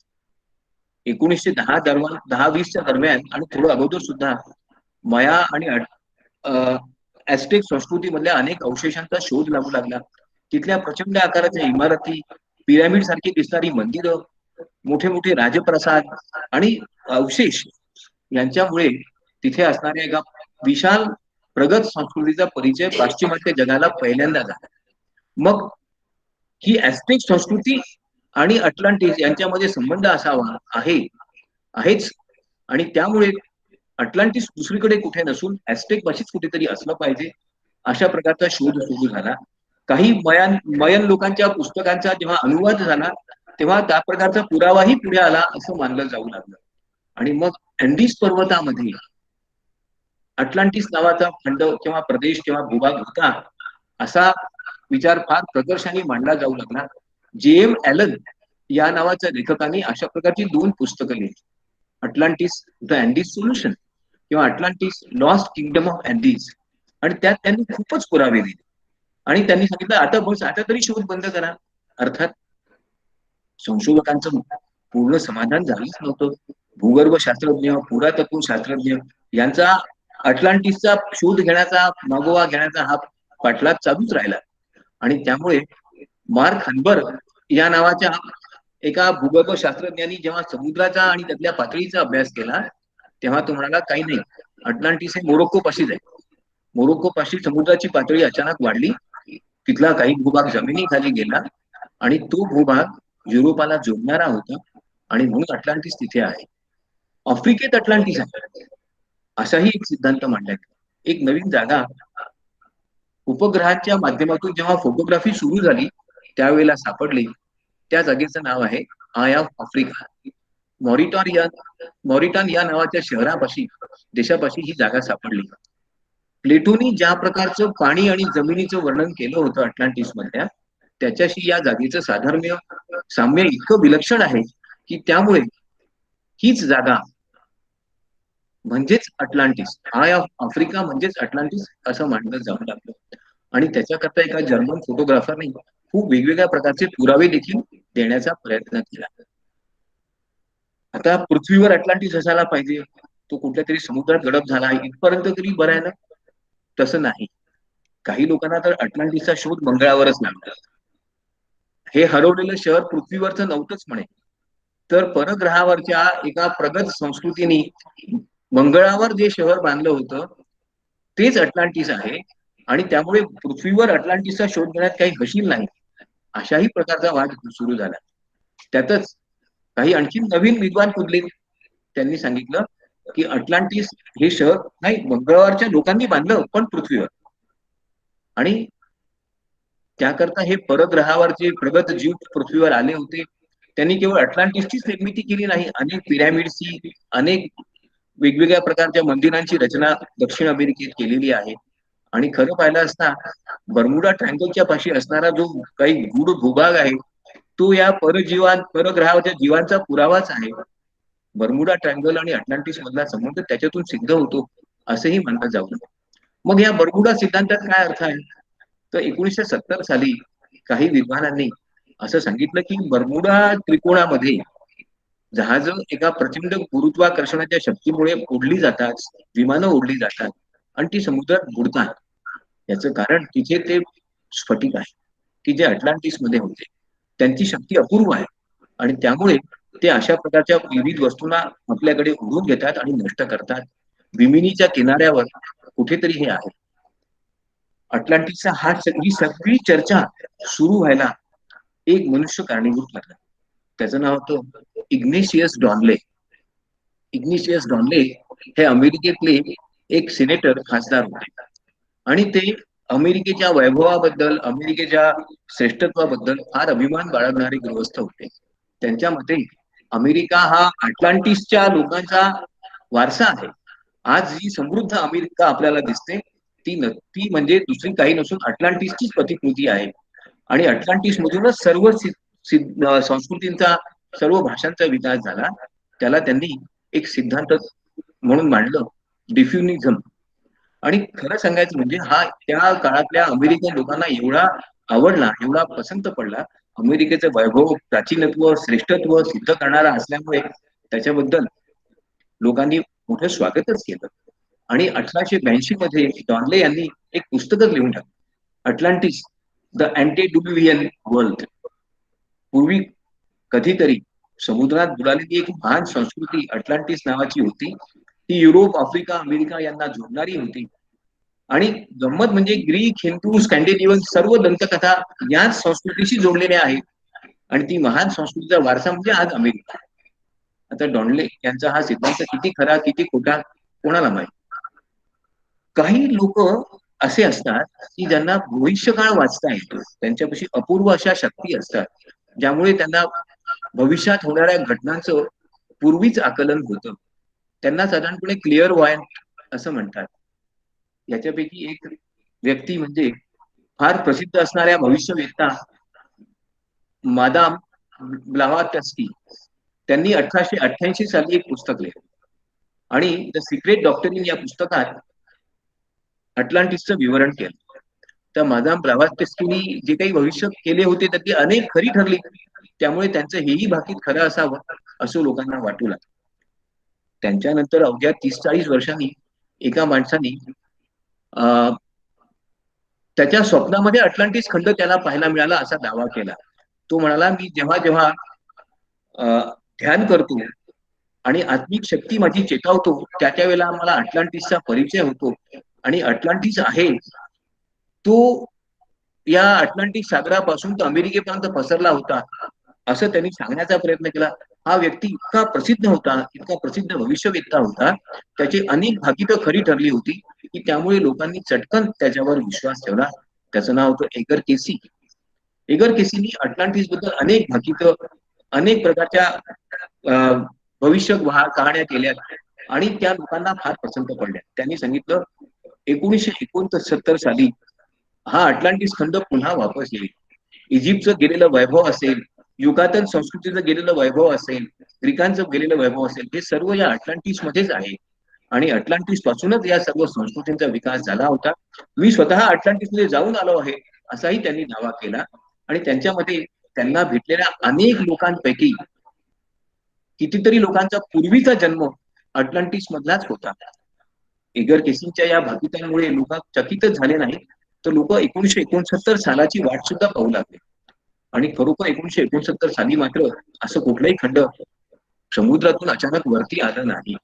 1910-20च्या दरम्यान आणि थोडं अगोदर सुद्धा माया आणि ऍस्टेक संस्कृतीमधल्या अनेक अवशेषांचा शोध लागू लागला. तिथल्या प्रचंड आकाराच्या इमारती, पिरामिड सारखी दिसणारी मंदिरं, मोठे मोठे राजप्रसाद आणि अवशेष यांच्यामुळे तिथे असणाऱ्या एका विशाल प्रगत संस्कृतीचा परिचय पाश्चिमात्य जगाला पहिल्यांदा झाला. मग ही ऍस्टेक संस्कृती आणि अटलांटिस यांच्यामध्ये संबंध असावा आहेच आणि त्यामुळे अटलांटिस दुसरीकडे कुठे नसून ऍस्टेक पाशीच कुठेतरी असलं पाहिजे अशा प्रकारचा शोध सुरू झाला. काही मयन लोकांच्या पुस्तकांचा जेव्हा अनुवाद झाला तेव्हा त्या प्रकारचा पुरावाही पुढे आला असं मानलं जाऊ लागलं आणि मग अँडीज पर्वतामध्ये अटलांटिस नावाचा खंड किंवा प्रदेश किंवा भूभाग होता असा विचार फार प्रकर्षाने मांडला जाऊ लागला. जे.एम. ॲलन या नावाच्या लेखकाने अशा प्रकारची 2 पुस्तकं लिहिली, अटलांटिस द अँडीज सोल्युशन किंवा Atlantis lost kingdom of Andes आणि त्यात त्यांनी खूपच पुरावे दिले आणि त्यांनी सांगितलं आता बस आता तरी शोध बंद करा. अर्थात संशोधकांचं पूर्ण समाधान झालंच नव्हतं. भूगर्भशास्त्रज्ञ, पुरातत्व शास्त्रज्ञ यांचा अटलांटिसचा शोध घेण्याचा मागोवा घेण्याचा हा पाठलाग चालूच राहिला आणि त्यामुळे मार्क हनबर्ग या नावाच्या एका भूगर्भशास्त्रज्ञांनी जेव्हा समुद्राचा आणि त्यातल्या पातळीचा अभ्यास केला तेव्हा तो म्हणाला काही नाही, अटलांटिस हे मोरोक्को पाशीच आहे. मोरोक्को पाशी समुद्राची पातळी अचानक वाढली, तिथला काही भूभाग जमिनीखाली गेला आणि तो भूभाग युरोपाला जोडणारा होता आणि म्हणून अटलांटिस तिथे आहे. आफ्रिकेत अटलांटिस आहे असाही एक सिद्धांत मांडला. एक नवीन जागा उपग्रहाच्या माध्यमातून जेव्हा फोटोग्राफी सुरू झाली त्यावेळेला सापडली. त्या जागेचं नाव आहे आय ऑफ आफ्रिका. मॉरिटॉन या नावाच्या शहरापाशी देशापाशी ही जागा सापडली. प्लेटोनी ज्या प्रकारचं पाणी आणि जमिनीचं वर्णन केलं होतं अटलांटिस मधल्या त्याच्याशी या जागेचं साम्य इतकं विलक्षण आहे की त्यामुळे हीच जागा म्हणजेच अटलांटिस, आय ऑफ आफ्रिका म्हणजेच अटलांटिस असं मानलं जाऊ लागलं. आणि त्याच्याकरता एका जर्मन फोटोग्राफरने खूप वेगवेगळ्या प्रकारचे पुरावे देखील देण्याचा प्रयत्न केला. आता पृथ्वीवर अटलांटिस असायला पाहिजे, तो कुठल्या तरी समुद्रात गडप झाला आहे इथपर्यंत तरी बरं आहे ना. तसं नाही. काही लोकांना तर अटलांटिसचा शोध मंगळावरच लागला. हे हरवलेलं शहर पृथ्वीवरचं नव्हतंच म्हणे. तर परग्रहावरच्या एका प्रगत संस्कृतीने मंगळावर जे शहर बांधलं होतं तेच अटलांटिस आहे. आणि त्यामुळे पृथ्वीवर अटलांटिसचा शोध घेण्यात काही हशील नाही, अशाही प्रकारचा वाद सुरू झाला. त्यातच काही आणखी नवीन विद्वान पुढले. त्यांनी सांगितलं की अटलांटिस हे शहर नाही, मंगळवारच्या लोकांनी बांधलं पण पृथ्वीवर. आणि त्याकरता हे परग्रहावर जे प्रगत जीव पृथ्वीवर आले होते त्यांनी केवळ अटलांटिसचीच निर्मिती केली नाही, अनेक पिरॅमिडची, अनेक वेगवेगळ्या प्रकारच्या मंदिरांची रचना दक्षिण अमेरिकेत केलेली आहे. आणि खरं पाहिलं असता बर्मुडा ट्रँगलच्या पाशी असणारा जो काही गूढ भूभाग आहे तो या परग्रहावरच्या जीवांचा पुरावाच आहे. बर्मुडा ट्रँगल आणि अटलांटिस मधला संबंध त्याच्यातून सिद्ध होतो असंही म्हणलं जाऊ नये. मग या बर्मुडा सिद्धांतात काय अर्थ आहे? तर 1970 साली काही विद्वानांनी असं सांगितलं की बर्मुडा त्रिकोणामध्ये जहाजं एका प्रचंड गुरुत्वाकर्षणाच्या शक्तीमुळे ओढली जातात, विमानं ओढली जातात आणि ती समुद्रात बुडतात. याचं कारण तिथे ते स्फटिक आहे की जे अटलांटिस मध्ये होते. त्यांची शक्ती अपूर्व आहे आणि त्यामुळे ते अशा प्रकारच्या विविध वस्तूंना आपल्याकडे ओढून घेतात आणि नष्ट करतात. विमिनीच्या किनाऱ्यावर कुठेतरी हे आहे. अटलांटिसचा ही सगळी चर्चा सुरू व्हायला एक मनुष्य कारणीभूत ठरला. त्याचं नाव होतं इग्नेशियस डॉनले. इग्नेशियस डॉनले हे अमेरिकेतले एक सिनेटर खासदार होते. आणि ते अमेरिकेच्या वैभवाबद्दल, अमेरिकेच्या श्रेष्ठत्वाबद्दल फार अभिमान बाळगणारे गृहस्थ होते. त्यांच्या मते अमेरिका हा अटलांटिसच्या लोकांचा वारसा आहे. आज जी समृद्ध अमेरिका आपल्याला दिसते ती म्हणजे दुसरी काही नसून अटलांटिसचीच प्रतिकृती आहे. आणि अटलांटिस मधूनच सर्व संस्कृतींचा, सर्व भाषांचा विकास झाला. त्याला त्यांनी एक सिद्धांत म्हणून मांडलं, डिफ्युनिझम. आणि खरं सांगायचं म्हणजे हा त्या काळातल्या अमेरिकन लोकांना एवढा आवडला, एवढा पसंत पडला. अमेरिकेचं वैभव, प्राचीनत्व, श्रेष्ठत्व सिद्ध करणारा असल्यामुळे त्याच्याबद्दल लोकांनी मोठं स्वागतच केलं. आणि 1882 मध्ये डॉनले यांनी एक पुस्तकच लिहून टाकलं, अटलांटिस द अँटेडिल्युव्हियन वर्ल्ड. पूर्वी कधीतरी समुद्रात बुडालेली एक महान संस्कृती अटलांटिस नावाची होती. ती युरोप, आफ्रिका, अमेरिका यांना जोडणारी होती. आणि गंमत म्हणजे ग्रीक, हिंदू, स्कॅन्डिनेव्हियन सर्व दंतकथा याच संस्कृतीशी जोडलेल्या आहेत. आणि ती महान संस्कृतीचा वारसा म्हणजे आज अमेरिका. आता डॉनले यांचा हा सिद्धांत किती खरा किती खोटा कोणाला माहित. काही लोक असे असतात की ज्यांना भविष्यकाळ वाचता येतो, त्यांच्यापाशी अपूर्व अशा शक्ती असतात ज्यामुळे त्यांना भविष्यात होणाऱ्या घटनांचं पूर्वीच आकलन होतं. त्यांना साधारणपणे क्लिअर वॉयंट असं म्हणतात. याच्यापैकी एक व्यक्ती म्हणजे फार प्रसिद्ध असणाऱ्या भविष्यवेत्ता मादाम ब्लावाटस्की. त्यांनी 1888 साली एक पुस्तक लिहिलं आणि द सिक्रेट डॉक्टरीन या पुस्तकात अटलांटिसचं विवरण केलं. तर मादाम ब्लावाटस्कीनी जे काही भविष्य केले होते त्यातली अनेक खरी ठरली. त्यामुळे त्यांचं हेही भाकीत खरं असावं असं लोकांना वाटू लागलं. त्यांच्यानंतर अवघ्या 30-40 वर्षांनी एका माणसाने त्याच्या स्वप्नामध्ये अटलांटिस खंड त्याला पाहायला मिळाला असा दावा केला. तो म्हणाला, मी जेव्हा जेव्हा ध्यान करतो आणि आत्मिक शक्ती माझी चेतावतो त्या वेळेला मला अटलांटिसचा परिचय होतो. आणि अटलांटिस आहे तो या अटलांटिक सागरापासून तर अमेरिकेपर्यंत पसरला होता असं त्यांनी सांगण्याचा प्रयत्न केला. हा व्यक्ती इतका प्रसिद्ध होता, इतका प्रसिद्ध भविष्यवेत्ता होता, त्याची अनेक भाकितं खरी ठरली होती की त्यामुळे लोकांनी चटकन त्याच्यावर विश्वास ठेवला. त्याचं नाव होतं एगर केसी. एगर केसीनी अटलांटिस बद्दल अनेक भाकितं, अनेक प्रकारच्या भविष्य कहाण्या केल्या आणि त्या लोकांना फार पसंत पडल्या. त्यांनी सांगितलं 1969 साली हा अटलांटिस खंड पुन्हा वापस येईल. इजिप्तचं गेलेलं वैभव असेल, युगातन संस्कृतीचं गेलेलं वैभव असेल, ग्रीकांचं गेलेलं वैभव असेल, हे सर्व या अटलांटिस मध्येच आहे. आणि अटलांटिस पासूनच या सर्व संस्कृतींचा विकास झाला होता. मी स्वतः अटलांटिस मध्ये जाऊन आलो आहे असाही त्यांनी दावा केला. आणि त्यांच्यामध्ये त्यांना भेटलेल्या अनेक लोकांपैकी कितीतरी लोकांचा पूर्वीचा जन्म अटलांटिस मधलाच होता. एगर केसिंगच्या या भाकितांमुळे लोक चकितच झाले नाही, तर लोक 1969 सालाची वाट सुद्धा पाहू लागले. आणि खरोखर 1969 साली मात्र असं कुठलाही खंड समुद्रातून अचानक वरती आलं नाही.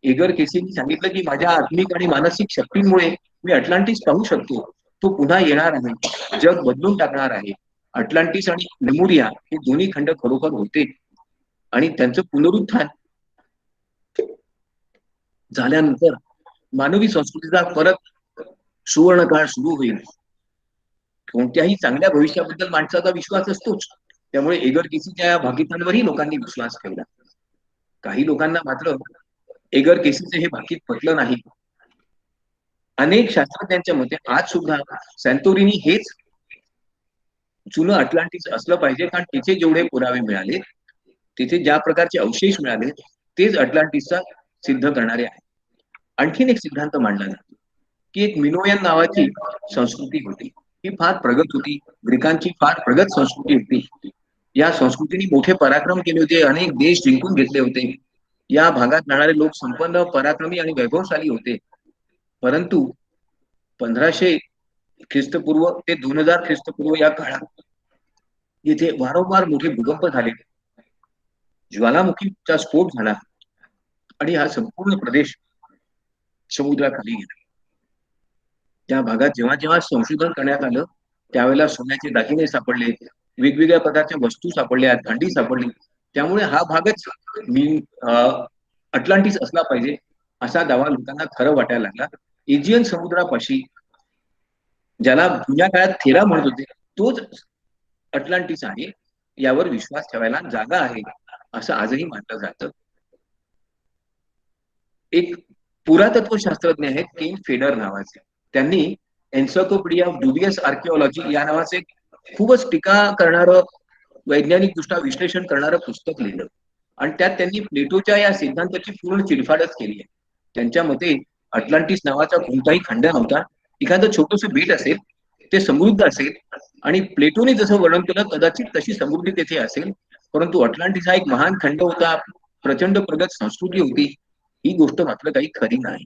एगर केसींनी सांगितलं की माझ्या आत्मिक आणि मानसिक शक्तींमुळे मी अटलांटिस पाहू शकतो. तो पुन्हा येणार आहे, जग बदलून टाकणार आहे. अटलांटिस आणि लेमुरिया हे दोन्ही खंड खरोखर होते आणि त्यांचं पुनरुत्थान झाल्यानंतर मानवी संस्कृतीचा परत सुवर्णकाळ सुरू होईल. कोणत्याही चांगल्या भविष्याबद्दल माणसाचा विश्वास असतोच. त्यामुळे एगर केसीच्या या भाकितांवरही लोकांनी विश्वास ठेवला. काही लोकांना मात्र एगर केसीचे हे भाकीत पटलं नाही. अनेक शास्त्रज्ञांच्या मते आज सुद्धा सॅन्टोरिनी हेच जुनं अटलांटिस असलं पाहिजे, कारण तिथे जेवढे पुरावे मिळाले, तिथे ज्या प्रकारचे अवशेष मिळाले, तेच अटलांटिसचा सिद्ध करणारे आहे. आणखीन एक सिद्धांत मांडला जातो की एक मिनोयन नावाची संस्कृती होती. ही फार प्रगत होती. ग्रीकांची फार प्रगत संस्कृती होती. या संस्कृतीने मोठे पराक्रम केले होते, अनेक देश जिंकून घेतले होते. या भागात राहणारे लोक संपन्न, पराक्रमी आणि वैभवशाली होते. परंतु 1500 ख्रिस्तपूर्व ते 2000 ख्रिस्तपूर्व या काळात येथे वारंवार मोठे भूकंप झाले, ज्वालामुखीचा स्फोट झाला आणि हा संपूर्ण प्रदेश समुद्राखाली गेला. त्या भागात जेव्हा जेव्हा संशोधन करण्यात आलं, त्यावेळेला सोन्याचे दागिने सापडले, वेगवेगळ्या प्रकारच्या वस्तू सापडल्या, भांडी सापडली. त्यामुळे हा भागच अटलांटिस असला पाहिजे असा दावा लोकांना खरं वाटायला लागला. एजियन समुद्रापाशी, ज्याला जुन्या काळात थेरा म्हणत होते, तोच अटलांटिस आहे यावर विश्वास ठेवायला जागा आहे असं आजही मानलं जातं. एक पुरातत्व शास्त्रज्ञ आहेत केन फेडर नावाचे. त्यांनी एन्सायक्लोपीडिया ऑफ डुबियस आर्किओलॉजी या नावाचे खूपच टीका करणारं, वैज्ञानिक दृष्ट्या विश्लेषण करणारं पुस्तक लिहिलं. आणि त्यात त्यांनी प्लेटोच्या या सिद्धांताची पूर्ण चिरफाडच केली आहे. त्यांच्या मते अटलांटिस नावाचा कोणताही खंड नव्हता. एखादं छोटंसं बेट असेल, ते समृद्ध असेल आणि प्लेटोने जसं वर्णन केलं कदाचित तशी समृद्धी तेथे असेल. परंतु अटलांटिस हा एक महान खंड होता, प्रचंड प्रगत संस्कृती होती, ही गोष्ट मात्र काही खरी नाही.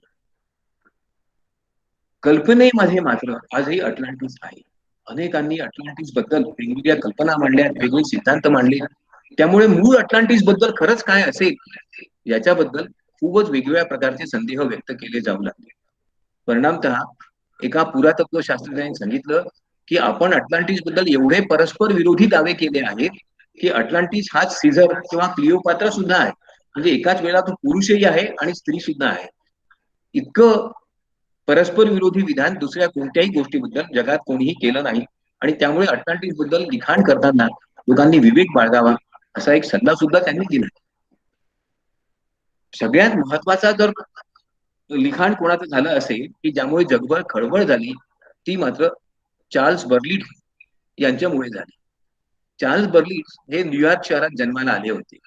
कल्पनेमध्ये मात्र आजही अटलांटिस आहे. अनेकांनी अटलांटिस बद्दल वेगवेगळ्या कल्पना मांडल्या, वेगवेगळे सिद्धांत मांडले. त्यामुळे मूळ अटलांटिस बद्दल खरंच काय असेल याच्याबद्दल खूपच वेगवेगळ्या प्रकारचे संदेह व्यक्त केले जाऊ लागले. परिणामतः एका पुरातत्व शास्त्रज्ञाने सांगितलं की आपण अटलांटिस बद्दल एवढे परस्पर विरोधी दावे केले आहेत की अटलांटिस हाच सीझर किंवा क्लिओपात्रा सुद्धा आहे. म्हणजे एकाच वेळेला तो पुरुषही आहे आणि स्त्री सुद्धा आहे. इतकं परस्पर विरोधी विधान दुसऱ्या कोणत्याही गोष्टीबद्दल जगात कोणीही केलं नाही. आणि त्यामुळे अटलांटिस बद्दल लिखाण करताना लोकांनी विवेक बाळगावा असा एक सल्ला सुद्धा त्यांनी दिला. सगळ्यात महत्वाचा जर लिखाण कोणाचं झालं असेल की ज्यामुळे जगभर खळबळ झाली, ती मात्र चार्ल्स बर्लिट यांच्यामुळे झाली. चार्ल्स बर्लिट हे न्यूयॉर्क शहरात जन्माला आले होते.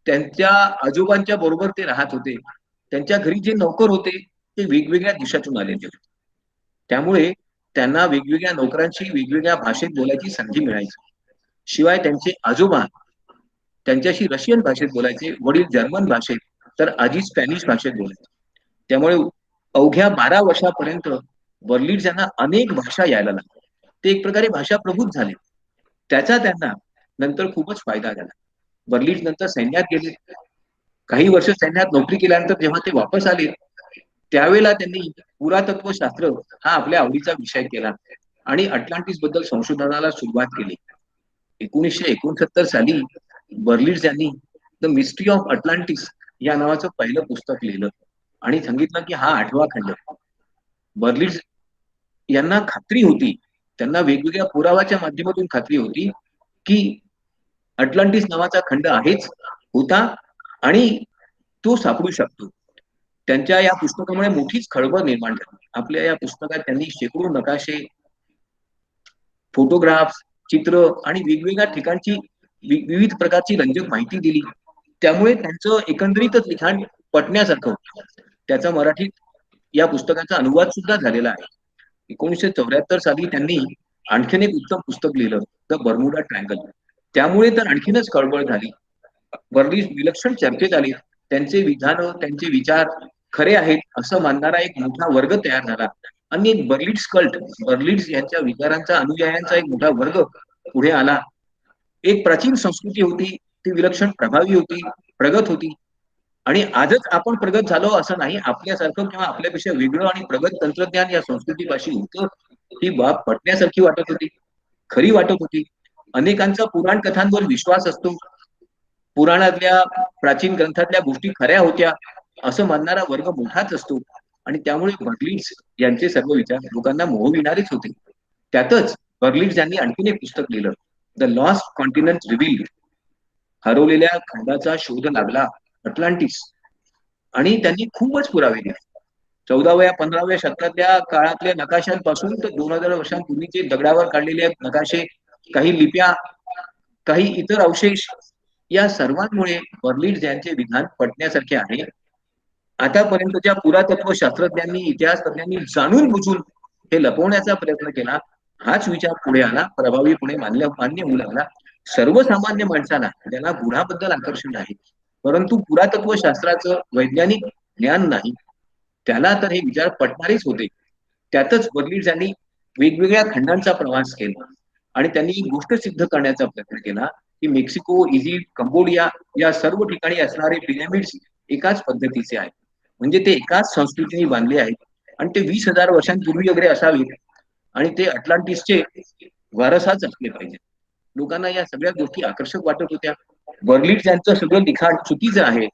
त्यांच्या आजोबांच्या बरोबर ते राहत होते. त्यांच्या घरी जे नोकर होते ते वेगवेगळ्या देशातून आलेले होते. त्यामुळे त्यांना वेगवेगळ्या नोकरांशी वेगवेगळ्या भाषेत बोलायची संधी मिळायची. शिवाय त्यांचे आजोबा त्यांच्याशी रशियन भाषेत बोलायचे, वडील जर्मन भाषेत, तर आजी स्पॅनिश भाषेत बोलायचे. त्यामुळे अवघ्या 12 वर्षापर्यंत बर्लिट्झ यांना अनेक भाषा यायला लागल्या. ते एक प्रकारे भाषा प्रभूत झाले. त्याचा त्यांना नंतर खूपच फायदा झाला. बर्लिट्झ नंतर सैन्यात गेले. काही वर्ष सैन्यात नोकरी केल्यानंतर जेव्हा ते वापस आले, त्यावेळेला त्यांनी पुरातत्व शास्त्र हा आपल्या आवडीचा विषय केला आणि अटलांटिस बद्दल संशोधनाला सुरुवात केली. 1969 साली बर्लिट्झ यांनी द मिस्ट्री ऑफ अटलांटिस या नावाचं पहिलं पुस्तक लिहिलं आणि सांगितलं की हा 8वा खंड. बर्लिट्झ यांना खात्री होती, त्यांना वेगवेगळ्या पुराव्याच्या माध्यमातून खात्री होती की अटलांटिस नावाचा खंड आहेच, होता आणि तो सापडू शकतो. त्यांच्या या पुस्तकामुळे मोठीच खळबळ निर्माण झाली. आपल्या या पुस्तकात त्यांनी शेकडो नकाशे, फोटोग्राफ्स, चित्र आणि वेगवेगळ्या ठिकाणची विविध प्रकारची रंजक माहिती दिली. त्यामुळे त्यांचं एकंदरीतच लिखाण पटण्यासारखं होतं. त्याचा मराठीत या पुस्तकाचा अनुवाद सुद्धा झालेला आहे. 1974 साली त्यांनी आणखीन एक उत्तम पुस्तक लिहिलं, द बर्मुडा ट्रायंगल. त्यामुळे तर आणखीनच कळबळ झाली. वर्लीज विलक्षण चर्चेत आले. त्यांचे विधान, त्यांचे विचार खरे आहेत असं मानणारा एक मोठा वर्ग तयार झाला आणि एक बर्लिट्स कल्ट, बर्लिट्स यांच्या विचारांचा अनुयायांचा एक मोठा वर्ग पुढे आला. एक प्राचीन संस्कृती होती, ती विलक्षण प्रभावी होती, प्रगत होती. आणि आजच आपण प्रगत झालो असं नाही. आपल्यासारखं किंवा आपल्यापेक्षा वेगळं आणि प्रगत तंत्रज्ञान या संस्कृतीपाशी होतं. ही बाब पटण्यासारखी वाटत होती, खरी वाटत होती. अनेकांचा पुराण कथांवर विश्वास असतो. पुराणातल्या, प्राचीन ग्रंथातल्या गोष्टी खऱ्या होत्या असं मानणारा वर्ग मोठाच असतो. आणि त्यामुळे बर्लिट्स यांचे सर्व विचार लोकांना मोहविणारेच होते. त्यातच बर्लिट्स यांनी आणखीन एक पुस्तक लिहिलं, द लॉस्ट कॉन्टिनेंट रिव्हील्ड. हरवलेल्या खंडाचा शोध लागला, अटलांटिस. आणि त्यांनी खूपच पुरावे दिले. 14व्या-15व्या शतकातल्या काळातल्या नकाशांपासून तर 2000 वर्षांपूर्वीचे दगडावर काढलेले नकाशे, काही लिप्या, काही इतर अवशेष, या सर्वांमुळे बर्लिट्स यांचे विधान पटण्यासारखे आहे. आतापर्यंतच्या पुरातत्व शास्त्रज्ञांनी, इतिहास तज्ञांनी जाणून बुजून हे लपवण्याचा प्रयत्न केला. हाच विचार पुढे आला, प्रभावीपणे मान्य होऊ लागला. सर्वसामान्य माणसाला त्याला गुणाबद्दल आकर्षण आहे, परंतु पुरातत्व शास्त्राचं वैज्ञानिक ज्ञान नाही, त्याला तर हे विचार पटणारेच होते. त्यातच बर्लिट्स यांनी वेगवेगळ्या खंडांचा प्रवास केला आणि त्यांनी एक गोष्ट सिद्ध करण्याचा प्रयत्न केला की मेक्सिको, इजिप्त, कंबोडिया या सर्व ठिकाणी असणारे पिरॅमिड्स एकाच पद्धतीचे आहेत. म्हणजे ते एकाच संस्कृतीने बांधले आहेत आणि ते 20,000 वर्षांपूर्वी वगैरे असावेत आणि ते अटलांटिसचे वारसाच असले पाहिजे. लोकांना या सगळ्या गोष्टी आकर्षक वाटत होत्या. बर्लिट्स यांचं सगळं लिखाण चुकीचं आहे,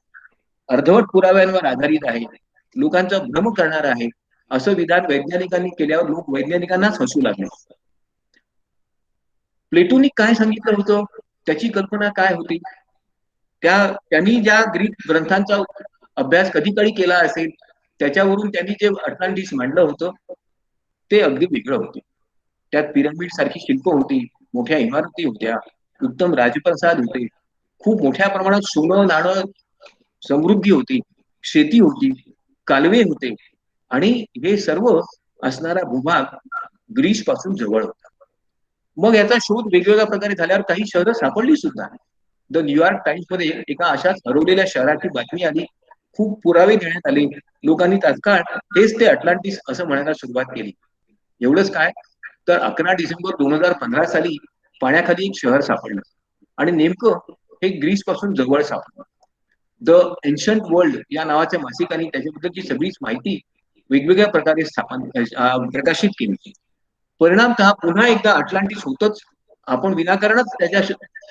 अर्धवट पुराव्यांवर आधारित आहे, लोकांचा भ्रम करणार आहे, असं विधान वैज्ञानिकांनी केल्यावर लोक वैज्ञानिकांनाच हसू लागले. प्लेटोनी काय सांगितलं होतं, त्याची कल्पना काय होती, त्यांनी ज्या ग्रीक ग्रंथांचा अभ्यास कधी काळी केला असेल, त्याच्यावरून त्यांनी जे अटलांटिस मांडलं होतं ते अगदी वेगळं होतं. त्यात पिरॅमिड सारखी शिल्प होती, मोठ्या इमारती होत्या, उत्तम राजप्रसाद होते, खूप मोठ्या प्रमाणात सोनं नाणं, समृद्धी होती, शेती होती, कालवे होते आणि हे सर्व असणारा भूभाग ग्रीस पासून जवळ होता. मग याचा शोध वेगवेगळ्या प्रकारे झाल्यावर काही शहरं सापडली सुद्धा. द न्यूयॉर्क टाइम्स मध्ये एका अशाच हरवलेल्या शहराची बातमी आली. खूप पुरावे देण्यात आले. लोकांनी तात्काळ हेच ते अटलांटिस असं म्हणायला सुरुवात केली. एवढंच काय, तर 11 डिसेंबर 2015 साली पाण्याखाली एक शहर सापडलं आणि नेमकं हे ग्रीस पासून जवळ सापडलं. द एन्शंट वर्ल्ड या नावाच्या मासिकाने त्याच्याबद्दलची सगळीच माहिती वेगवेगळ्या प्रकारे प्रकाशित केली. परिणामतः पुन्हा एकदा अटलांटिस होतच, आपण विनाकारणच त्याच्या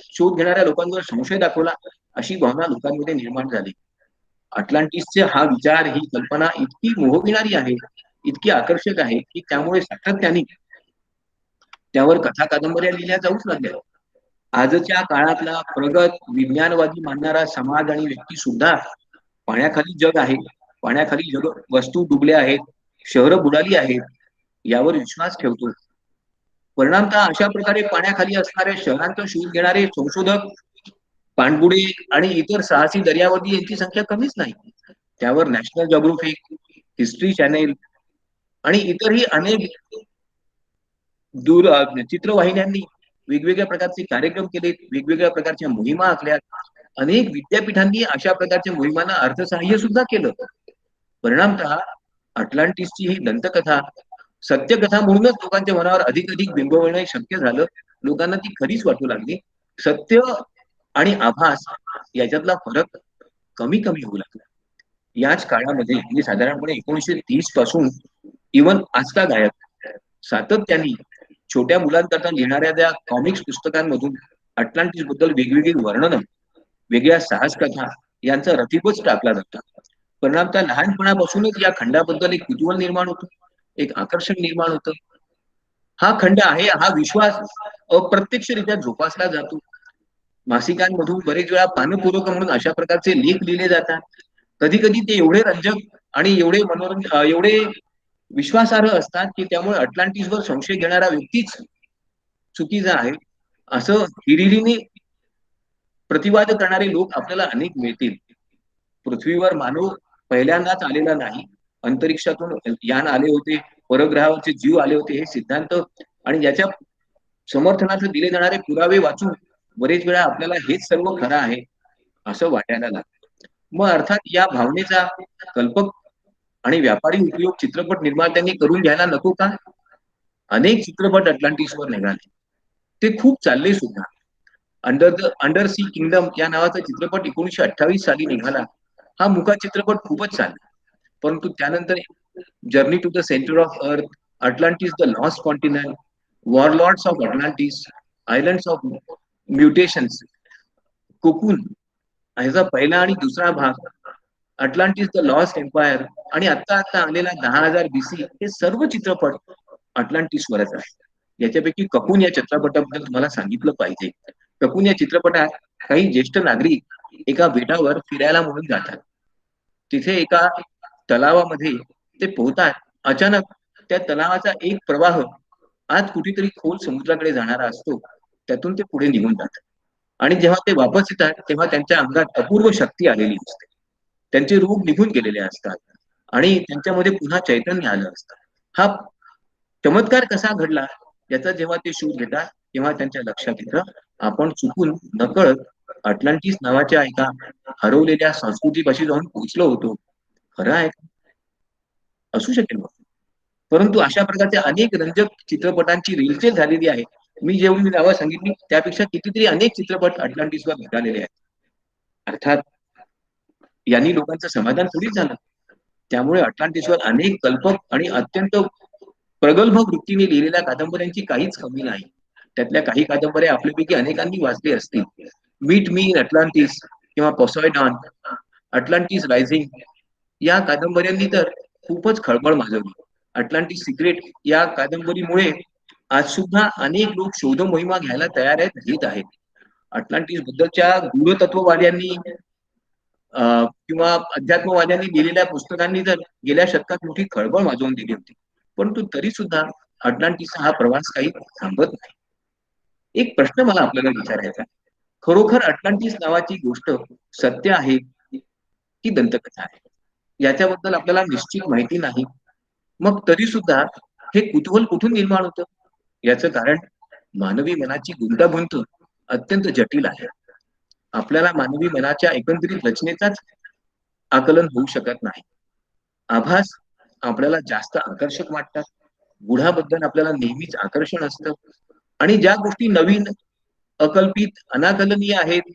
शोध घेणाऱ्या लोकांवर संशय दाखवला, अशी भावना लोकांमध्ये निर्माण झाली. अटलांटिसचे हा विचार, ही कल्पना इतकी मोहविणारी आहे, इतकी आकर्षक आहे की त्यामुळे सातत्याने त्यावर कथा कादंबऱ्या लिहिल्या जाऊच लागल्या. आजच्या काळातला प्रगत विज्ञानवादी मानणारा समाज आणि व्यक्ती सुद्धा पाण्याखाली जग आहे, पाण्याखाली जग वस्तू डुबल्या आहेत, शहरं बुडाली आहेत, यावर विश्वास ठेवतो. परिणामतः अशा प्रकारे पाण्याखाली असणाऱ्या शहरांचा शोध घेणारे संशोधक, पाणबुडे आणि इतर साहसी दर्यावादी यांची संख्या कमीच नाही. त्यावर नॅशनल जिओग्राफिक, हिस्ट्री चॅनेल आणि इतरही अनेक चित्रवाहिन्यांनी वेगवेगळ्या प्रकारचे कार्यक्रम केले, वेगवेगळ्या प्रकारच्या मोहिमा आखल्या. अनेक विद्यापीठांनी अशा प्रकारच्या मोहिमांना अर्थसहाय्य सुद्धा केलं. परिणामतः अटलांटिसची ही दंतकथा सत्यकथा म्हणूनच लोकांच्या मनावर अधिक अधिक बिंबवणे शक्य झालं. लोकांना ती खरीच वाटू लागली. सत्य आणि आभास याच्यातला फरक कमी कमी होऊ लागला. याच काळामध्ये म्हणजे साधारणपणे 1930 पासून इवन आजता गायक सातत्याने छोट्या मुलांकरता लिहिणाऱ्या त्या कॉमिक्स पुस्तकांमधून अटलांटिस बद्दल वेगवेगळी वर्णनं, वेगळ्या साहस कथा यांचा रतीपच टाकला जातात. परिणामतः लहानपणापासूनच या खंडाबद्दल एक कुतूहल निर्माण होतं, एक आकर्षण निर्माण होतं. हा खंड आहे, हा विश्वास अप्रत्यक्षरित्या जोपासला जातो. मासिकांमधून बरेच वेळा पानपूरक म्हणून अशा प्रकारचे लेख लिहिले जातात. कधी कधी ते एवढे रंजक आणि एवढे एवढे विश्वासार्ह असतात की त्यामुळे अटलांटिसवर संशय घेणारा व्यक्तीच चुकीचा आहे असं हिरिरीने प्रतिवाद करणारे लोक आपल्याला अनेक मिळतील. पृथ्वीवर मानव पहिल्यांदाच आलेला नाही. अंतरिक्षातून यान आले होते, परग्रहावरचे जीव आले होते, हे सिद्धांत आणि याच्या समर्थनार्थ दिले जाणारे पुरावे वाचून बरेच वेळा आपल्याला हेच सर्व खरं आहे असं वाटायला लागतं. मग अर्थात या भावनेचा कल्पक आणि व्यापारी उपयोग चित्रपट निर्मात्यांनी करून घ्यायला नको का? अनेक चित्रपट अटलांटिसवर निघाले. ते खूप चालले सुद्धा. अंडर सी किंगडम या नावाचा चित्रपट 1928 साली निघाला. हा मुका चित्रपट खूपच चालला. परंतु त्यानंतर journey to the centre of earth, Atlantis the lost continent, warlords of Atlantis, islands of mutations, cocoon ह्याचा पहिला आणि दुसरा भाग, अटलांटिस द लॉस्ट एम्पायर आणि आता आता आलेला 10,000 BC, हे सर्व चित्रपट अटलांटिसवरच आहे. याच्यापैकी ककून या चित्रपटाबद्दल तुम्हाला सांगितलं पाहिजे. ककून या चित्रपटात काही ज्येष्ठ नागरिक एका बेटावर फिरायला म्हणून जातात. तिथे एका तलावामध्ये ते पोहतात. अचानक त्या तलावाचा एक प्रवाह आत कुठेतरी खोल समुद्राकडे जाणारा असतो. त्यातून ते पुढे निघून जातात. आणि जेव्हा ते वापस येतात तेव्हा त्यांच्या अंगात अपूर्व शक्ती आलेली असते. त्यांचे रोग निघून गेलेले असतात आणि त्यांच्यामध्ये पुन्हा चैतन्य आलं असतं. हा चमत्कार कसा घडला याचा जेव्हा ते शोध घेतात तेव्हा त्यांच्या लक्षात येतं, आपण चुकून नकळत अटलांटिस नावाच्या एका हरवलेल्या संस्कृतीपाशी जाऊन पोहोचलो होतो. खरं आहे का? असू शकेल मग. परंतु अशा प्रकारच्या अनेक रंजक चित्रपटांची रिलचेल झालेली आहे. मी जेवढी नावं सांगितली त्यापेक्षा कितीतरी अनेक चित्रपट अटलांटिसवर निघालेले आहेत. अर्थात यांनी लोकांचं समाधान थोडीच झालं. त्यामुळे अटलांटिसवर अनेक कल्पक आणि अत्यंत प्रगल्भ वृत्तीने लिहिलेल्या कादंबऱ्यांची काहीच कमी नाही. त्यातल्या काही कादंबऱ्या आपल्यापैकी अनेकांनी वाचल्या असतील. मीट मी इन अटलांटिस किंवा पोसायडॉन, अटलांटिस रायझिंग या कादंबऱ्यांनी तर खूपच खळबळ माजवली. अटलांटिस सिक्रेट या कादंबरीमुळे आज सुद्धा अनेक लोक शोध मोहिमा घ्यायला तयार आहेत, घेत आहेत. अटलांटिस बद्दलच्या गूढतत्ववाद्यांनी किंवा अध्यात्मवाद्यांनी लिहिलेल्या पुस्तकांनी तर गेल्या शतकात मोठी खळबळ माजवून दिली होती. परंतु तरी सुद्धा अटलांटिसचा हा प्रवास काही थांबत नाही. एक प्रश्न मला आपल्याला विचारायचा आहे. खरोखर अटलांटिस नावाची गोष्ट सत्य आहे की दंतकथा आहे? याच्याबद्दल आपल्याला निश्चित माहिती नाही. मग तरी सुद्धा हे कुतूहल कुठून निर्माण होतं? याचं कारण मानवी मनाची गुंतागुंत अत्यंत जटिल आहे. आपल्याला मानवी मनाच्या एकंदरीत रचनेचाच आकलन होऊ शकत नाही. आभास आपल्याला जास्त आकर्षक वाटतात. गुढाबद्दल आपल्याला नेहमीच आकर्षण असतं आणि ज्या गोष्टी नवीन, अकल्पित, अनाकलनीय आहेत,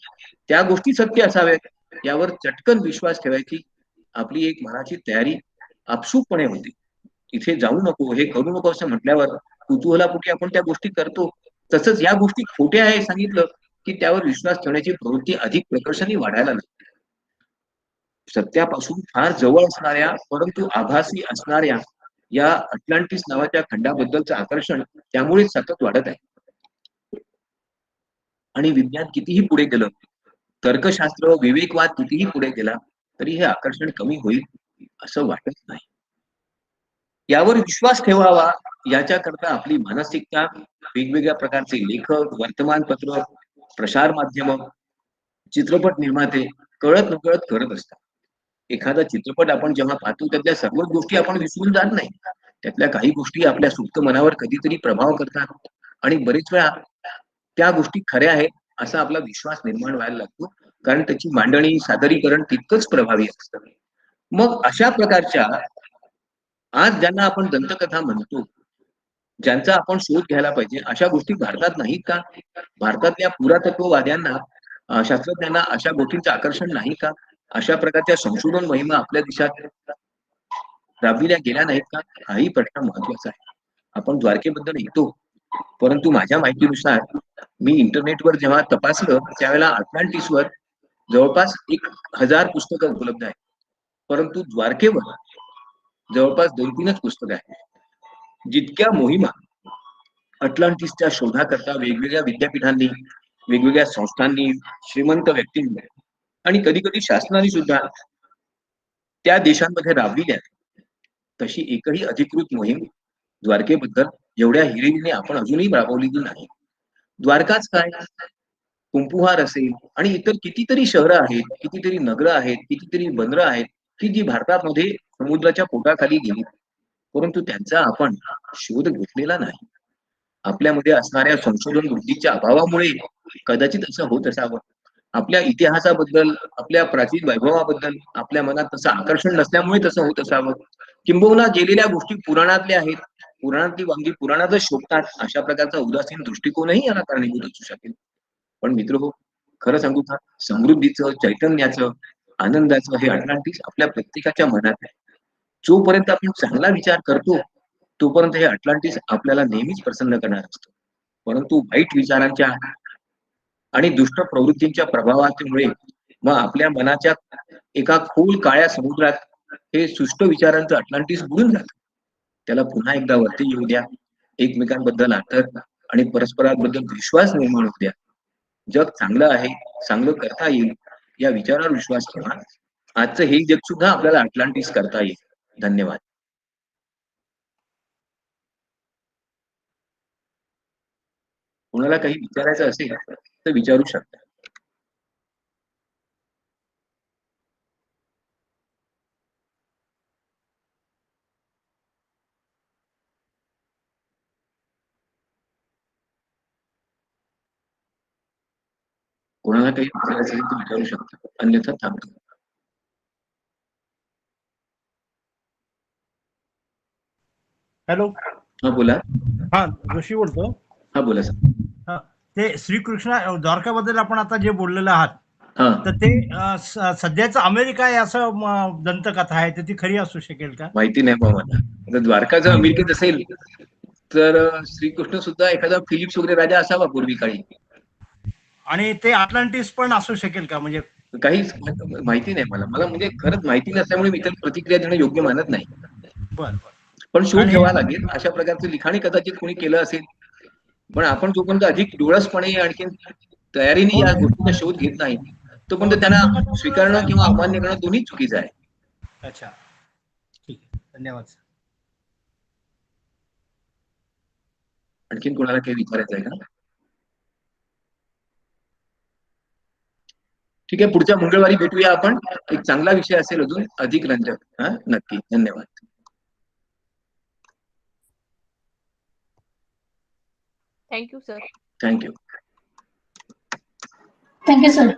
त्या गोष्टी सत्य असाव्यात यावर चटकन विश्वास ठेवायची आपली एक मनाची तयारी आपसूकपणे होते. इथे जाऊ नको, हे करू नको असं म्हटल्यावर कुतूहलापोटी आपण त्या गोष्टी करतो. तसंच या गोष्टी खोट्या आहे सांगितलं की त्यावर विश्वास ठेवण्याची प्रवृत्ती अधिक प्रकर्षाने वाढायला लागते. सत्यापासून फार जवळ असणाऱ्या परंतु आभासी असणाऱ्या या अटलांटिस नावाच्या खंडाबद्दलचं आकर्षण त्यामुळे सतत वाढत आहे. आणि विज्ञान कितीही पुढे गेलं, तर्कशास्त्र, विवेकवाद कितीही पुढे गेला, तरी हे आकर्षण कमी होईल असं वाटत नाही. यावर विश्वास ठेवावा याच्याकरता आपली मानसिकता, वेगवेगळ्या प्रकारचे लेखक, वर्तमानपत्र, प्रसार माध्यम, चित्रपट निर्माते कळत नकळत करत असतात. एखादा चित्रपट आपण जेव्हा पाहतो त्यातल्या सर्वच गोष्टी आपण विसरून जात नाही. त्यातल्या काही गोष्टी आपल्या सुप्त मनावर कधीतरी प्रभाव करतात आणि बरेच वेळा त्या गोष्टी खऱ्या आहेत असा आपला विश्वास निर्माण व्हायला लागतो. कारण त्याची मांडणी, सादरीकरण तितकंच प्रभावी असतं. मग अशा प्रकारच्या आज ज्यांना आपण दंतकथा म्हणतो, ज्यांचा आपण शोध घ्यायला पाहिजे, अशा गोष्टी भारतात नाहीत का? भारतातल्या पुरातत्ववाद्यांना, शास्त्रज्ञांना अशा गोष्टींचं आकर्षण नाही का? अशा प्रकारच्या संशोधन मोहिमा आपल्या देशात राबविल्या गेल्या नाहीत का? हाही प्रश्न महत्वाचा आहे. आपण द्वारकेबद्दल ऐकतो, परंतु माझ्या माहितीनुसार मी इंटरनेटवर जेव्हा तपासलं त्यावेळेला अटलांटिसवर जवळपास 1,000 पुस्तकं उपलब्ध आहेत. परंतु द्वारकेवर जवळपास 2-3च पुस्तकं आहेत. जितक्या मोहिमा अटलांटिसच्या शोधाकरता वेगवेगळ्या विद्यापीठांनी, वेगवेगळ्या संस्थांनी, श्रीमंत व्यक्तींनी आणि कधी-कधी शासनाने सुद्धा त्या देशांमध्ये राबविल्या, तशी एकही अधिकृत मोहीम द्वारकेबद्दल एवढ्या हिरिरीने आपण अजूनही राबवलेली नाही. द्वारकाच काय, कुंपुहार असेल आणि इतर कितीतरी शहरं आहेत, कितीतरी नगरं आहेत, कितीतरी बंदरं आहेत, की जी भारतामध्ये समुद्राच्या पोटाखाली गेली, परंतु त्यांचा आपण शोध घेतलेला नाही. आपल्यामध्ये असणाऱ्या संशोधन वृत्तीच्या अभावामुळे कदाचित असं होत असावं. आपल्या इतिहासाबद्दल, आपल्या प्राचीन वैभवाबद्दल आपल्या मनात तसं आकर्षण नसल्यामुळे तसं होत असावं. किंबहुना गेलेल्या गोष्टी पुराणातल्या आहेत, पुराणातली वांगी पुराणातच शोभतात, अशा प्रकारचा उदासीन दृष्टिकोनही याला कारणीभूत असू शकेल. पण मित्रहो, खरं सांगू का, समृद्धीचं, चैतन्याचं, आनंदाचं हे अटलांटिस आपल्या प्रत्येकाच्या मनात आहे. जोपर्यंत आपण चांगला विचार करतो, तोपर्यंत हे अटलांटिस आपल्याला नेहमीच प्रसन्न करणार असतं. परंतु वाईट विचारांच्या आणि दुष्ट प्रवृत्तींच्या प्रभावामुळे मग आपल्या मनाच्या एका खोल काळ्या समुद्रात हे सुष्ट विचारांचं अटलांटिस बुडून जातं. त्याला पुन्हा एकदा वरती येऊ द्या, एकमेकांबद्दल आदर आणि परस्परांबद्दल विश्वास निर्माण होऊ द्या. जग चांगलं आहे, चांगलं करता येईल या विचारावर विश्वास ठेवा. आजचं हे जग सुद्धा आपल्याला अटलांटिस करता येईल. धन्यवाद. कोणाला काही विचारायचं असेल तर विचारू शकता. कोणाला काही विचारायचं असेल तर विचारू शकता, अन्यथा थांबतो. हॅलो. हा बोला. हा, जोशी बोलतो. हा बोला सर. हा, ते श्रीकृष्ण द्वारकाबद्दल आपण आता जे बोललेलं आहात, हा, तर ते सध्याचं अमेरिका आहे असं दंतकथा आहे, तर ती खरी असू शकेल का? माहिती नाही बा मला. आता द्वारका जर अमेरिकेत असेल तर श्रीकृष्ण सुद्धा एखादा फिलिप्स वगैरे राजा असावा पूर्वी काळी. आणि ते अटलांटिस पण असू शकेल का? म्हणजे काहीच माहिती नाही मला. मला म्हणजे खरंच माहिती नसल्यामुळे मी तर प्रतिक्रिया देणं योग्य मानत नाही. बर बर. पण शोध आणि घ्यावा लागेल. अशा प्रकारचं लिखाणी कदाचित कोणी केलं असेल. पण आपण जोपर्यंत अधिक डोळसपणे आणखी तयारीने हो, या गोष्टीचा शोध घेत नाही, हो, तोपर्यंत त्यांना दंतकथामुळे स्वीकारणं काय किंवा होतं? अमान्य करणं दोन्ही चुकीचं आहे. अच्छा, ठीक आहे, धन्यवाद. आणखीन कोणाला काही विचारायचं आहे का? ठीक आहे, पुढच्या मंगळवारी भेटूया आपण. एक चांगला विषय असेल अजून अधिक रंजक. हा, नक्की. धन्यवाद. Thank you sir. Thank you. Thank you sir.